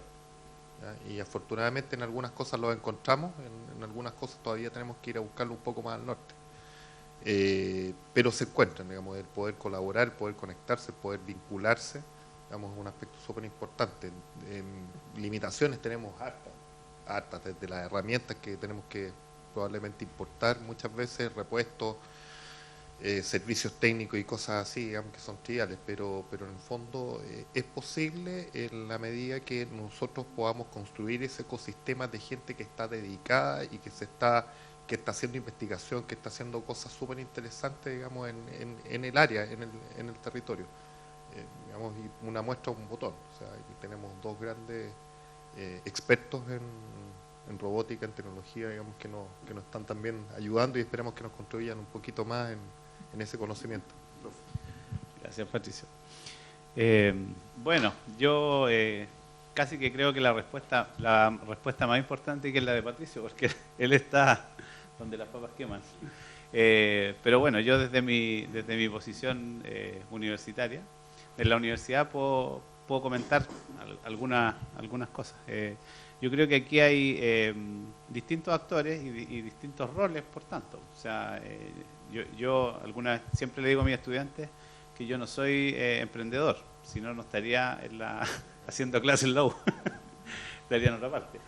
¿ya? Y afortunadamente en algunas cosas los encontramos, en algunas cosas todavía tenemos que ir a buscarlo un poco más al norte. Pero se encuentran, digamos, el poder colaborar, el poder conectarse, el poder vincularse, digamos, es un aspecto súper importante. Limitaciones tenemos hartas, desde las herramientas que tenemos que probablemente importar muchas veces, repuestos, servicios técnicos y cosas así, digamos, que son triviales, pero en el fondo es posible en la medida que nosotros podamos construir ese ecosistema de gente que está dedicada y que está haciendo investigación, que está haciendo cosas súper interesantes, digamos, en el área, en el territorio. Digamos, y una muestra, un botón. O sea, aquí tenemos dos grandes expertos en robótica, en tecnología, digamos, que nos están también ayudando y esperamos que nos contribuyan un poquito más en ese conocimiento. Gracias, Patricio. Bueno, yo casi que creo que la respuesta más importante que es la de Patricio, porque él está donde las papas queman. Pero bueno, yo desde mi posición universitaria, en la universidad puedo comentar algunas cosas. Yo creo que aquí hay distintos actores y distintos roles, por tanto. O sea, yo siempre le digo a mis estudiantes que yo no soy emprendedor, si no estaría haciendo clases en la U, estaría en otra parte.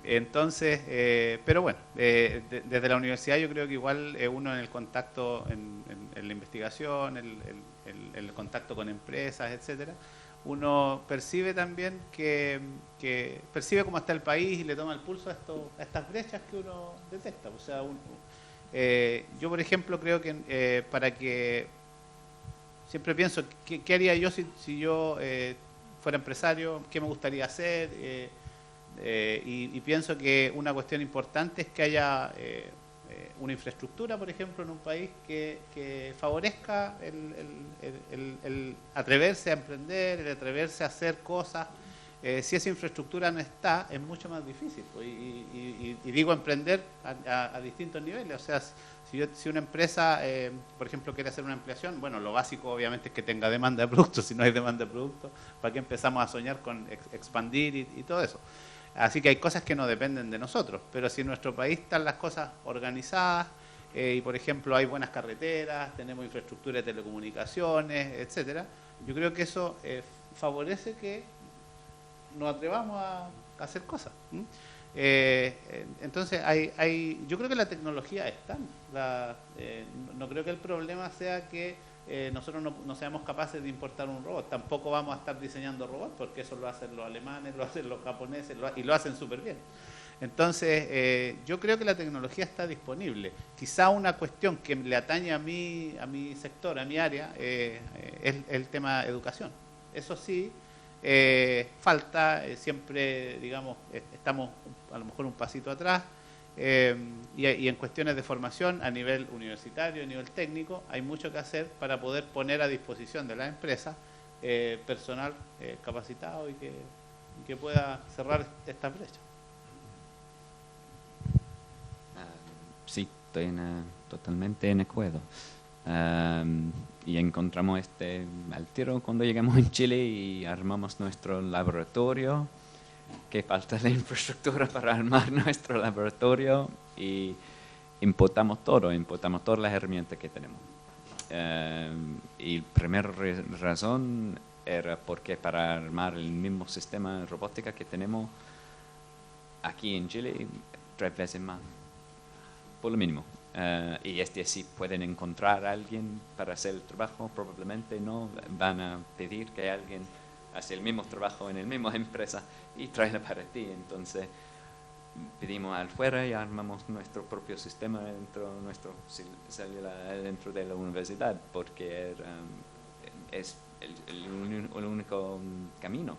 Entonces, pero bueno, desde la universidad yo creo que igual uno en el contacto, en la investigación, el contacto con empresas, etcétera, uno percibe también que percibe cómo está el país y le toma el pulso a estas brechas que uno detecta. O sea, yo por ejemplo creo que siempre pienso, ¿qué haría yo si yo fuera empresario? ¿Qué me gustaría hacer? Y pienso que una cuestión importante es que haya una infraestructura, por ejemplo, en un país que favorezca el atreverse a emprender, el atreverse a hacer cosas. Si esa infraestructura no está, es mucho más difícil. Pues, y digo emprender a distintos niveles. O sea, si una empresa, por ejemplo, quiere hacer una ampliación, bueno, lo básico obviamente es que tenga demanda de productos. Si no hay demanda de productos, ¿para qué empezamos a soñar con expandir y todo eso? Así que hay cosas que no dependen de nosotros, pero si en nuestro país están las cosas organizadas, y por ejemplo hay buenas carreteras, tenemos infraestructura de telecomunicaciones, etcétera, yo creo que eso favorece que nos atrevamos a hacer cosas. Entonces yo creo que la tecnología está. No creo que el problema sea que nosotros no seamos capaces de importar un robot. Tampoco vamos a estar diseñando robots, porque eso lo hacen los alemanes, lo hacen los japoneses, y lo hacen súper bien. Entonces, yo creo que la tecnología está disponible. Quizá una cuestión que le atañe a mi sector, a mi área, es el tema educación. Eso sí, falta, siempre, digamos, estamos a lo mejor un pasito atrás, y en cuestiones de formación a nivel universitario, a nivel técnico, hay mucho que hacer para poder poner a disposición de las empresas personal capacitado y que pueda cerrar estas brechas. Sí, estoy totalmente en acuerdo. Y encontramos al tiro cuando llegamos en Chile y armamos nuestro laboratorio, que falta la infraestructura para armar nuestro laboratorio, y importamos todas las herramientas que tenemos. Y la primera razón era porque para armar el mismo sistema de robótica que tenemos aquí en Chile, 3 veces más, por lo mínimo. Y si pueden encontrar a alguien para hacer el trabajo, probablemente no van a pedir que alguien hace el mismo trabajo en la misma empresa y traerla para ti. Entonces pedimos afuera y armamos nuestro propio sistema dentro de la universidad, porque es el único camino.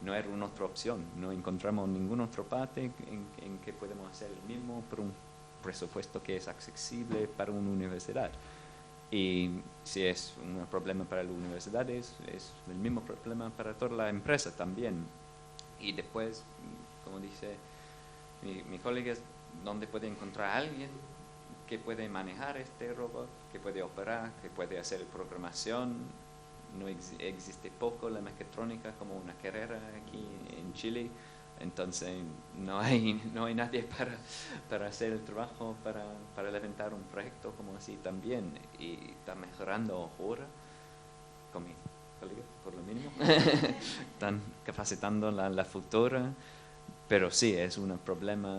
No era una otra opción. No encontramos ninguna otra parte en que podemos hacer el mismo por un presupuesto que es accesible para una universidad. Y si es un problema para la universidad, es el mismo problema para toda la empresa también. Y después, como dice mi colega, ¿dónde puede encontrar a alguien que puede manejar este robot, que puede operar, que puede hacer programación? No existe poco la mecatrónica como una carrera aquí en Chile. Entonces no hay nadie para hacer el trabajo, para levantar un proyecto como así también. Y está mejorando ahora con mis colegas, por lo mínimo. Están capacitando la futura, pero sí, es un problema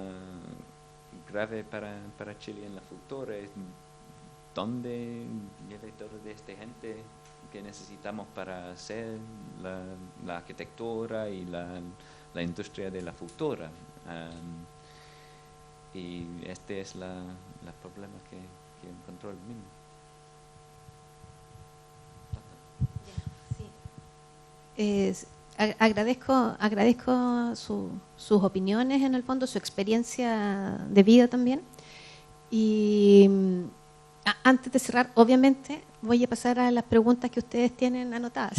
grave para Chile en la futura. Es dónde lleve toda esta gente que necesitamos para hacer la arquitectura y la industria de la futura. Y este es el problema que encontró el mismo. Agradezco sus opiniones, en el fondo, su experiencia de vida también. Y antes de cerrar, obviamente, voy a pasar a las preguntas que ustedes tienen anotadas.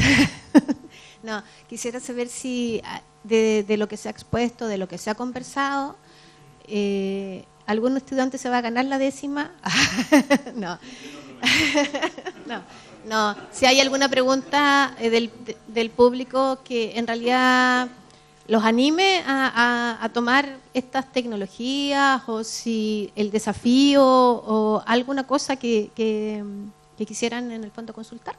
No, quisiera saber si de lo que se ha expuesto, de lo que se ha conversado, ¿algún estudiante se va a ganar la 10ª? No. No. Si hay alguna pregunta del público que en realidad los anime a tomar estas tecnologías, o si el desafío o alguna cosa que quisieran en el fondo consultar.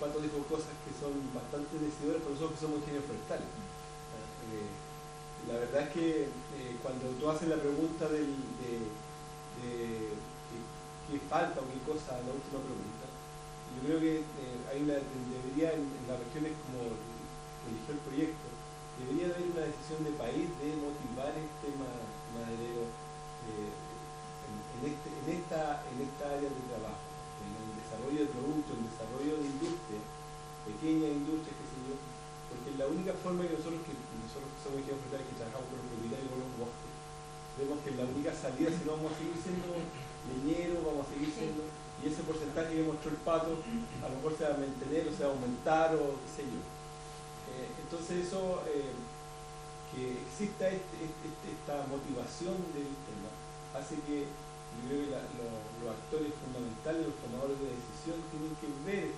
Pato dijo cosas que son bastante decidoras para nosotros que somos ingenieros forestales. La verdad es que cuando tú haces la pregunta de qué falta o qué cosa, la última pregunta, yo creo que debería en las regiones como eligió el proyecto, debería haber una decisión de país de motivar este maderero en esta área de trabajo, en el desarrollo de productos, en el desarrollo de industria, pequeñas industrias, qué sé yo, porque la única forma que nosotros que somos ingenieros forestales, que trabajamos con los propietarios y con los bosques, vemos que la única salida, si no vamos a seguir siendo leñeros, vamos a seguir siendo, y ese porcentaje que mostró el Pato, a lo mejor se va a mantener o se va a aumentar o qué sé yo. Entonces eso, que exista esta motivación del tema, hace que yo creo que los actores fundamentales, los tomadores de decisión, tienen que ver,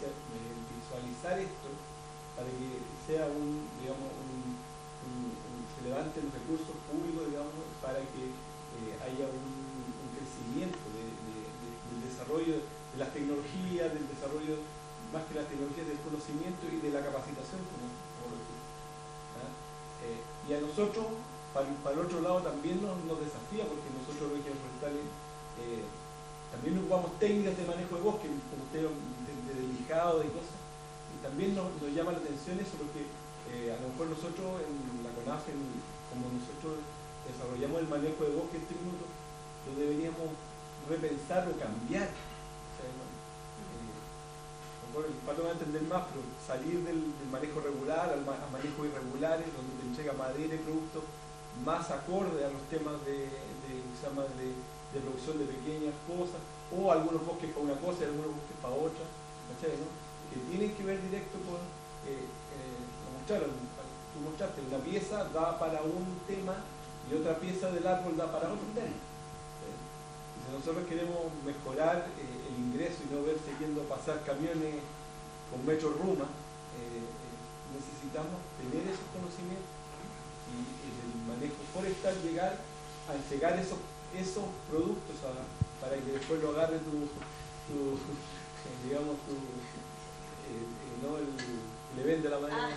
visualizar esto para que sea se levanten los recursos públicos, digamos, para que haya un crecimiento del desarrollo de las tecnologías, del desarrollo, más que las tecnologías, del conocimiento y de la capacitación, como lo dije. Y a nosotros, para el otro lado, también nos desafía, porque nosotros los ingenieros forestales también ocupamos técnicas de manejo de bosque, como usted, de lijado y cosas, y también nos llama la atención eso, porque a lo mejor nosotros en la CONAF, como nosotros desarrollamos el manejo de bosque en este minuto, lo deberíamos repensar o cambiar. O sea, el Pato va a entender más, pero salir del manejo regular a manejos irregulares, donde te entrega madera y productos más acorde a los temas de producción de pequeñas cosas, o algunos bosques para una cosa y algunos bosques para otra, ¿cachai, no? Que tienen que ver directo con tú mostraste, una pieza da para un tema y otra pieza del árbol da para otro tema. Si nosotros queremos mejorar el ingreso y no ver siguiendo pasar camiones con metro ruma, necesitamos tener esos conocimientos y el manejo forestal llegar a entregar esos productos para que después lo agarre le vende la madera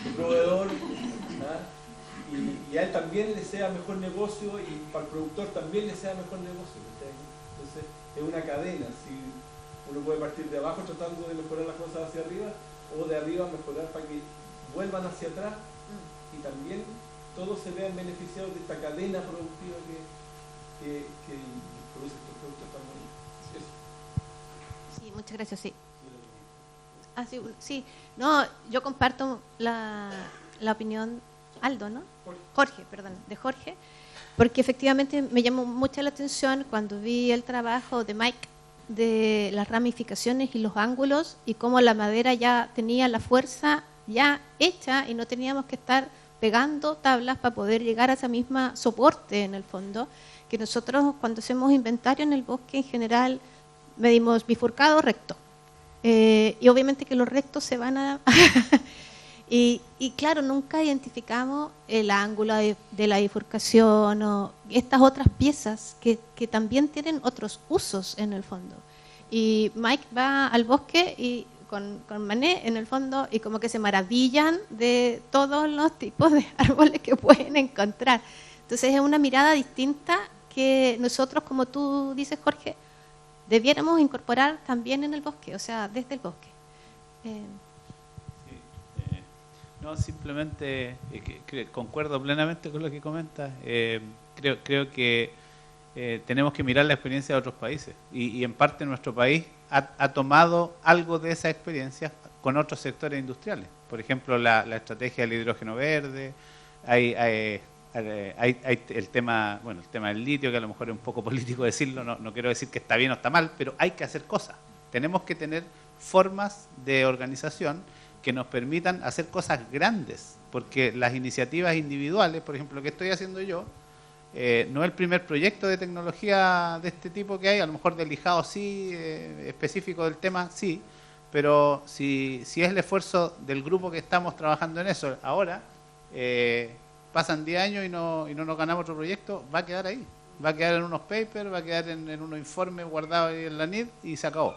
tu proveedor, y a él también le sea mejor negocio y para el productor también le sea mejor negocio. Entonces es una cadena. Si uno puede partir de abajo tratando de mejorar las cosas hacia arriba, o de arriba mejorar para que vuelvan hacia atrás y también todos se vean beneficiados de esta cadena productiva que produce estos productos tan bonitos. Sí, muchas gracias, sí. Sí. No, yo comparto la opinión Aldo, ¿no? Jorge, de Jorge, porque efectivamente me llamó mucho la atención cuando vi el trabajo de Mike de las ramificaciones y los ángulos y cómo la madera ya tenía la fuerza ya hecha y no teníamos que estar pegando tablas para poder llegar a esa misma soporte en el fondo, que nosotros cuando hacemos inventario en el bosque en general medimos bifurcado, recto. Y obviamente que los rectos se van a... y claro, nunca identificamos el ángulo de la bifurcación o estas otras piezas que también tienen otros usos en el fondo. Y Mike va al bosque y con Mané en el fondo y como que se maravillan de todos los tipos de árboles que pueden encontrar. Entonces es una mirada distinta que nosotros, como tú dices, Jorge, debiéramos incorporar también en el bosque, o sea, desde el bosque. No, simplemente concuerdo plenamente con lo que comentas. Creo que tenemos que mirar la experiencia de otros países y en parte nuestro país ha tomado algo de esa experiencia con otros sectores industriales. Por ejemplo, la estrategia del hidrógeno verde, hay el tema del litio, que a lo mejor es un poco político decirlo, no quiero decir que está bien o está mal, pero hay que hacer cosas. Tenemos que tener formas de organización que nos permitan hacer cosas grandes, porque las iniciativas individuales, por ejemplo, lo que estoy haciendo yo, no es el primer proyecto de tecnología de este tipo que hay, a lo mejor de lijado sí, específico del tema sí, pero si es el esfuerzo del grupo que estamos trabajando en eso ahora, pasan 10 años y no nos ganamos otro proyecto, va a quedar ahí, va a quedar en unos papers, va a quedar en unos informes guardados ahí en la NID y se acabó.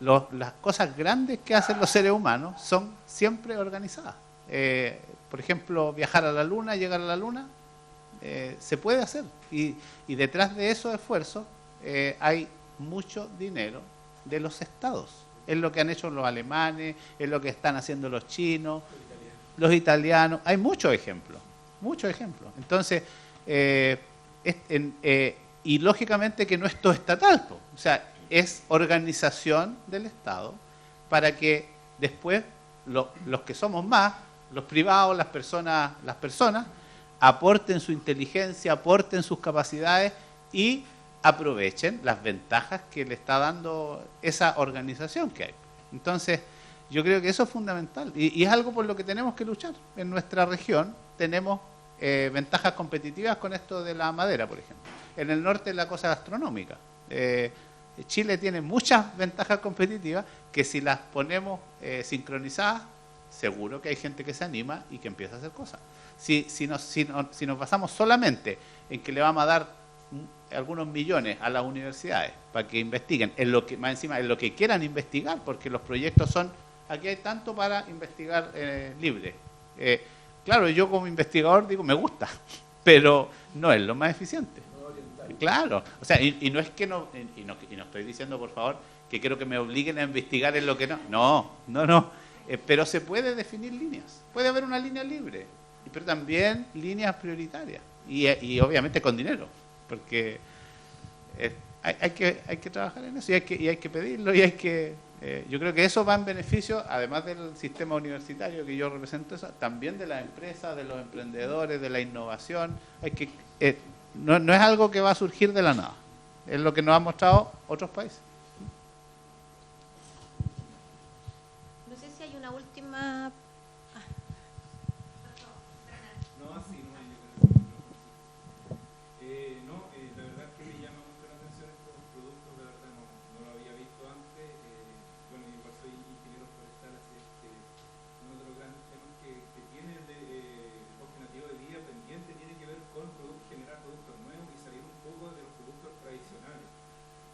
Las cosas grandes que hacen los seres humanos son siempre organizadas. Por ejemplo, viajar a la Luna, llegar a la Luna, se puede hacer. Y detrás de esos esfuerzos hay mucho dinero de los estados. Es lo que han hecho los alemanes, es lo que están haciendo los chinos, los italianos. Hay muchos ejemplos, muchos ejemplos. Entonces, y lógicamente que no es todo estatal, o sea, es organización del Estado para que después los que somos más, los privados, las personas aporten su inteligencia, aporten sus capacidades y aprovechen las ventajas que le está dando esa organización que hay. Entonces, yo creo que eso es fundamental y es algo por lo que tenemos que luchar. En nuestra región tenemos ventajas competitivas con esto de la madera, por ejemplo. En el norte la cosa gastronómica. Chile tiene muchas ventajas competitivas que si las ponemos sincronizadas, seguro que hay gente que se anima y que empieza a hacer cosas. Si nos basamos solamente en que le vamos a dar algunos millones a las universidades para que investiguen, en lo que más encima en lo que quieran investigar, porque los proyectos son, aquí hay tanto para investigar libre. Claro, yo como investigador digo, me gusta, pero no es lo más eficiente. Claro, o sea, y no es que no estoy diciendo, por favor, que quiero que me obliguen a investigar en lo que no, pero se puede definir líneas, puede haber una línea libre, pero también líneas prioritarias, y obviamente con dinero, porque hay que trabajar en eso, y hay que pedirlo, y hay que... yo creo que eso va en beneficio, además del sistema universitario que yo represento, también de las empresas, de los emprendedores, de la innovación. No es algo que va a surgir de la nada, es lo que nos han mostrado otros países. No sé si hay una última... La verdad es que me llama mucho la atención estos productos, la verdad no lo había visto antes. Bueno, yo soy ingeniero forestal, así es que uno de los grandes temas que tiene el bosque nativo de vida pendiente tiene que ver con generar productos nuevos y salir un poco de los productos tradicionales.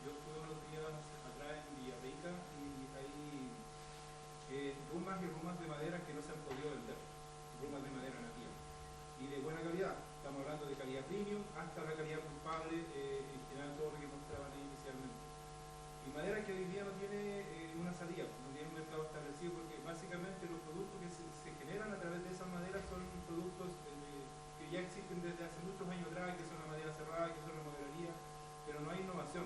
Yo estuve unos días atrás en Villarrica y hay rumas y rumas de madera que no se han podido vender, rumas de madera nativa y de buena calidad. Estamos hablando de calidad premium hasta la calidad culpable, en general todo lo que mostraban ahí inicialmente. Y madera que hoy día no tiene una salida, no tiene un mercado establecido, porque básicamente los productos que se generan a través de esas maderas son productos que ya existen desde hace muchos años atrás, que son la madera cerrada, que son la modelería, pero no hay innovación.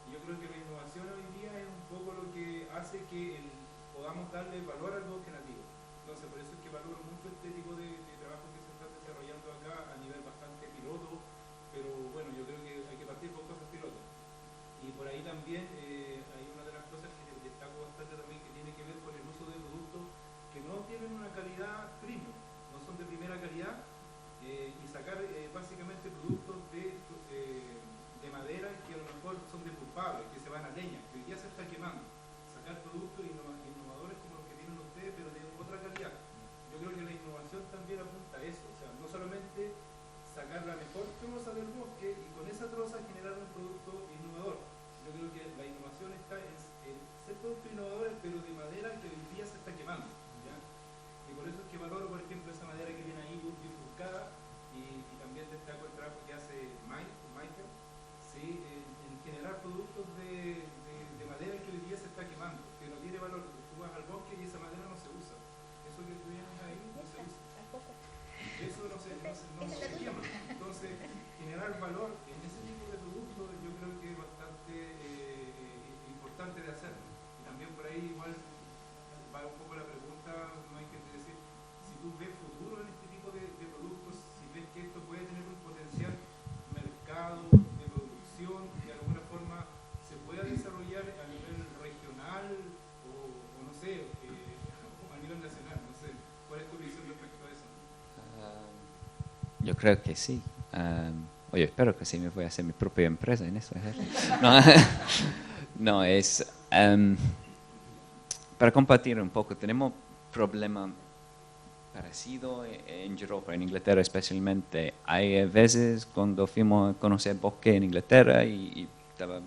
Y yo creo que la innovación hoy día es un poco lo que hace que podamos darle valor al bosque nativo. Entonces, por eso es que valoro mucho este tipo de trabajo que se están desarrollando acá a nivel bastante piloto, pero bueno, yo creo que hay que partir con cosas pilotos. Y por ahí también hay una de las cosas que destaco bastante también que tiene que ver con el uso de productos que no tienen una calidad premium, no son de primera calidad, y sacar básicamente productos de madera que a lo mejor son de culpables, que se van a leña, que hoy día se está quemando. Sacar productos innovadores como los que tienen ustedes, pero de otra calidad. Yo creo que la innovación también apunta a eso, o sea, no solamente sacar la mejor troza del bosque y con esa troza generar un producto innovador. Yo creo que la innovación está en ser productos innovadores, pero de madera que hoy día se está quemando, ¿ya? Y por eso es que valoro, por ejemplo, esa madera que viene ahí bifurcada, y también destaco el trabajo que hace Michael, ¿sí? En generar productos de madera que hoy día se está quemando, que no tiene valor. Tú vas al bosque y esa madera no se usa. Eso que tú tienes ahí no se usa. Eso no se quema. Entonces, generar valor en ese tipo de productos yo creo que es bastante importante de hacerlo. Y también por ahí igual va un poco la pregunta, Michael, de decir, si tú ves futuro en este tipo de productos, si ves que esto puede tener un potencial mercado de producción, de alguna forma se pueda desarrollar a nivel regional o no sé, a nivel nacional, no sé. ¿Cuál es tu visión respecto a eso? Yo creo que sí. Oye, espero que sí me voy a hacer mi propia empresa en eso. No, es... para compartir un poco, tenemos problema parecido en Europa, en Inglaterra especialmente. Hay veces cuando fuimos a conocer bosque en Inglaterra y estaba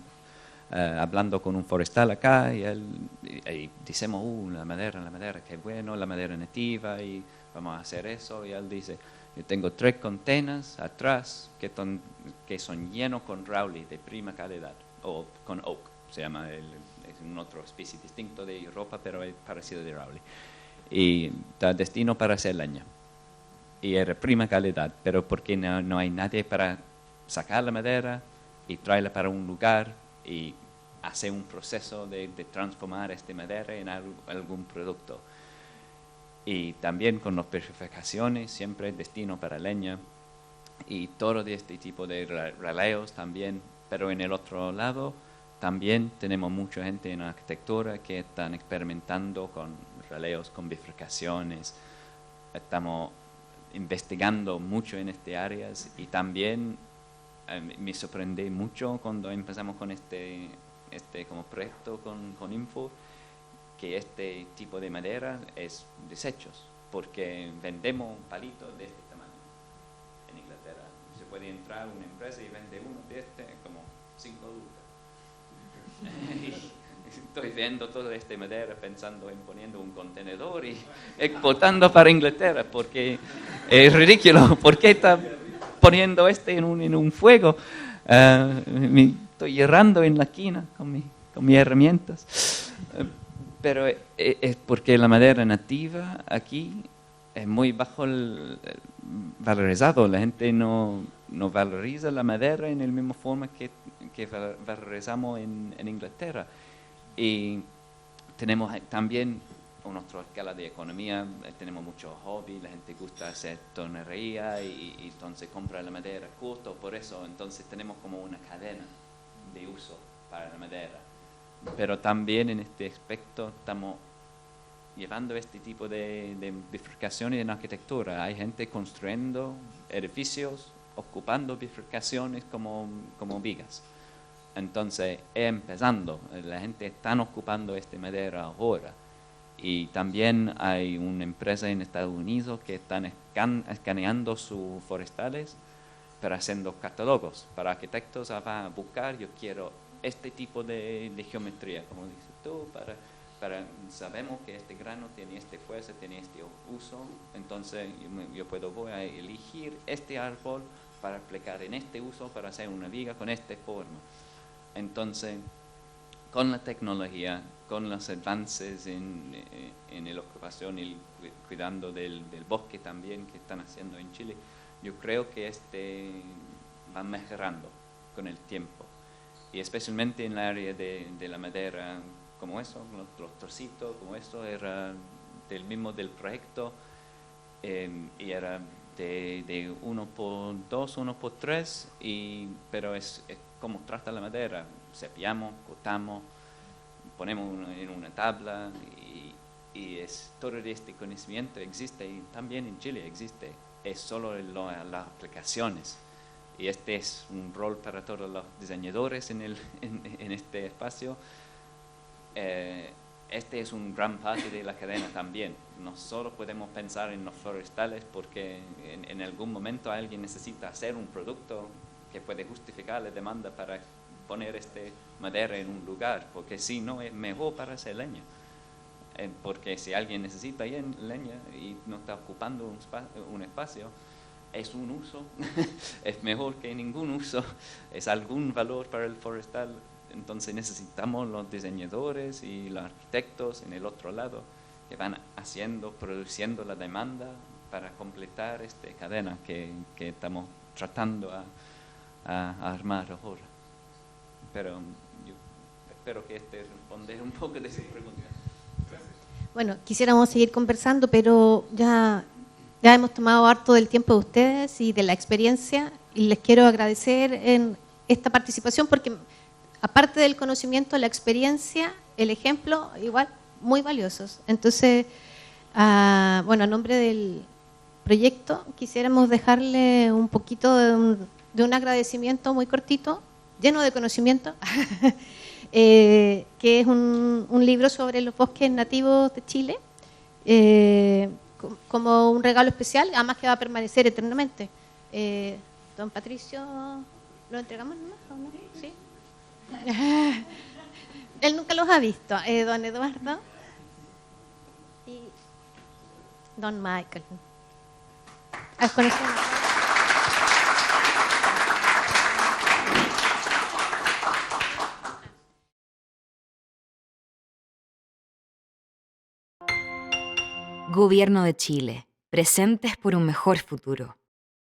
hablando con un forestal acá y decimos, la madera, qué bueno, la madera nativa y vamos a hacer eso. Y él dice, yo tengo 3 containers atrás que son llenos con Rowley de prima calidad, o con oak, se llama, es un otro especie distinto de Europa, pero es parecido de Rowley. Y está destino para hacer leña. Y era prima calidad, pero porque no hay nadie para sacar la madera y traerla para un lugar y hacer un proceso de transformar esta madera en algún producto. Y también con las purificaciones, siempre destino para leña. Y todo de este tipo de raleos también. Pero en el otro lado, también tenemos mucha gente en arquitectura que están experimentando con raleos, con bifurcaciones. Estamos investigando mucho en estas áreas y también me sorprendí mucho cuando empezamos con este como proyecto con Info, que este tipo de madera es desechos, porque vendemos un palito de este tamaño en Inglaterra. Se puede entrar a una empresa y vende uno de este como 5 lucas. Estoy viendo toda esta madera pensando en poniendo un contenedor y exportando para Inglaterra, porque es ridículo. ¿Por qué está poniendo en un fuego? Me estoy errando en la esquina con mis herramientas. Pero es porque la madera nativa aquí es muy bajo valorizado. La gente no valoriza la madera en la misma forma que valorizamos en Inglaterra. Y tenemos también en nuestra escala de economía, tenemos muchos hobbies, la gente gusta hacer tornería y entonces compra la madera justo por eso. Entonces tenemos como una cadena de uso para la madera. Pero también en este aspecto estamos llevando este tipo de bifurcaciones en arquitectura. Hay gente construyendo edificios, ocupando bifurcaciones como vigas. Entonces, empezando, la gente está ocupando esta madera ahora. Y también hay una empresa en Estados Unidos que están escaneando sus forestales para haciendo catálogos. Para arquitectos van a buscar, yo quiero este tipo de geometría, como dices tú, sabemos que este grano tiene esta fuerza, tiene este uso, entonces voy a elegir este árbol para aplicar en este uso, para hacer una viga con esta forma. Entonces, con la tecnología, con los avances en la ocupación y cuidando del bosque también que están haciendo en Chile, yo creo que va mejorando con el tiempo. Y especialmente en el área de la madera, como eso, los trocitos, como eso, era del proyecto, y era de 1x2, 1x3, pero es como trata la madera, cepillamos, cortamos, ponemos en una tabla, y todo este conocimiento existe, y también en Chile existe, es solo las aplicaciones. Y este es un rol para todos los diseñadores en este espacio. Este es un gran parte de la cadena también. No solo podemos pensar en los forestales porque en algún momento alguien necesita hacer un producto que puede justificar la demanda para poner madera en un lugar, porque si no es mejor para hacer leña. Porque si alguien necesita leña y no está ocupando un espacio, es un uso, es mejor que ningún uso, es algún valor para el forestal. Entonces necesitamos los diseñadores y los arquitectos en el otro lado que van produciendo la demanda para completar esta cadena que estamos tratando a armar ahora. Pero yo espero que responda un poco de su pregunta. Bueno, quisiéramos seguir conversando, pero ya hemos tomado harto del tiempo de ustedes y de la experiencia, y les quiero agradecer en esta participación porque aparte del conocimiento, la experiencia, el ejemplo, igual muy valiosos. Entonces, a nombre del proyecto quisiéramos dejarle un poquito de un agradecimiento muy cortito, lleno de conocimiento, que es un libro sobre los bosques nativos de Chile, como un regalo especial, además que va a permanecer eternamente. Don Patricio, ¿lo entregamos nomás o no? ¿Sí? Él nunca los ha visto. Don Eduardo y Don Michael. Con eso. Gobierno de Chile, presentes por un mejor futuro.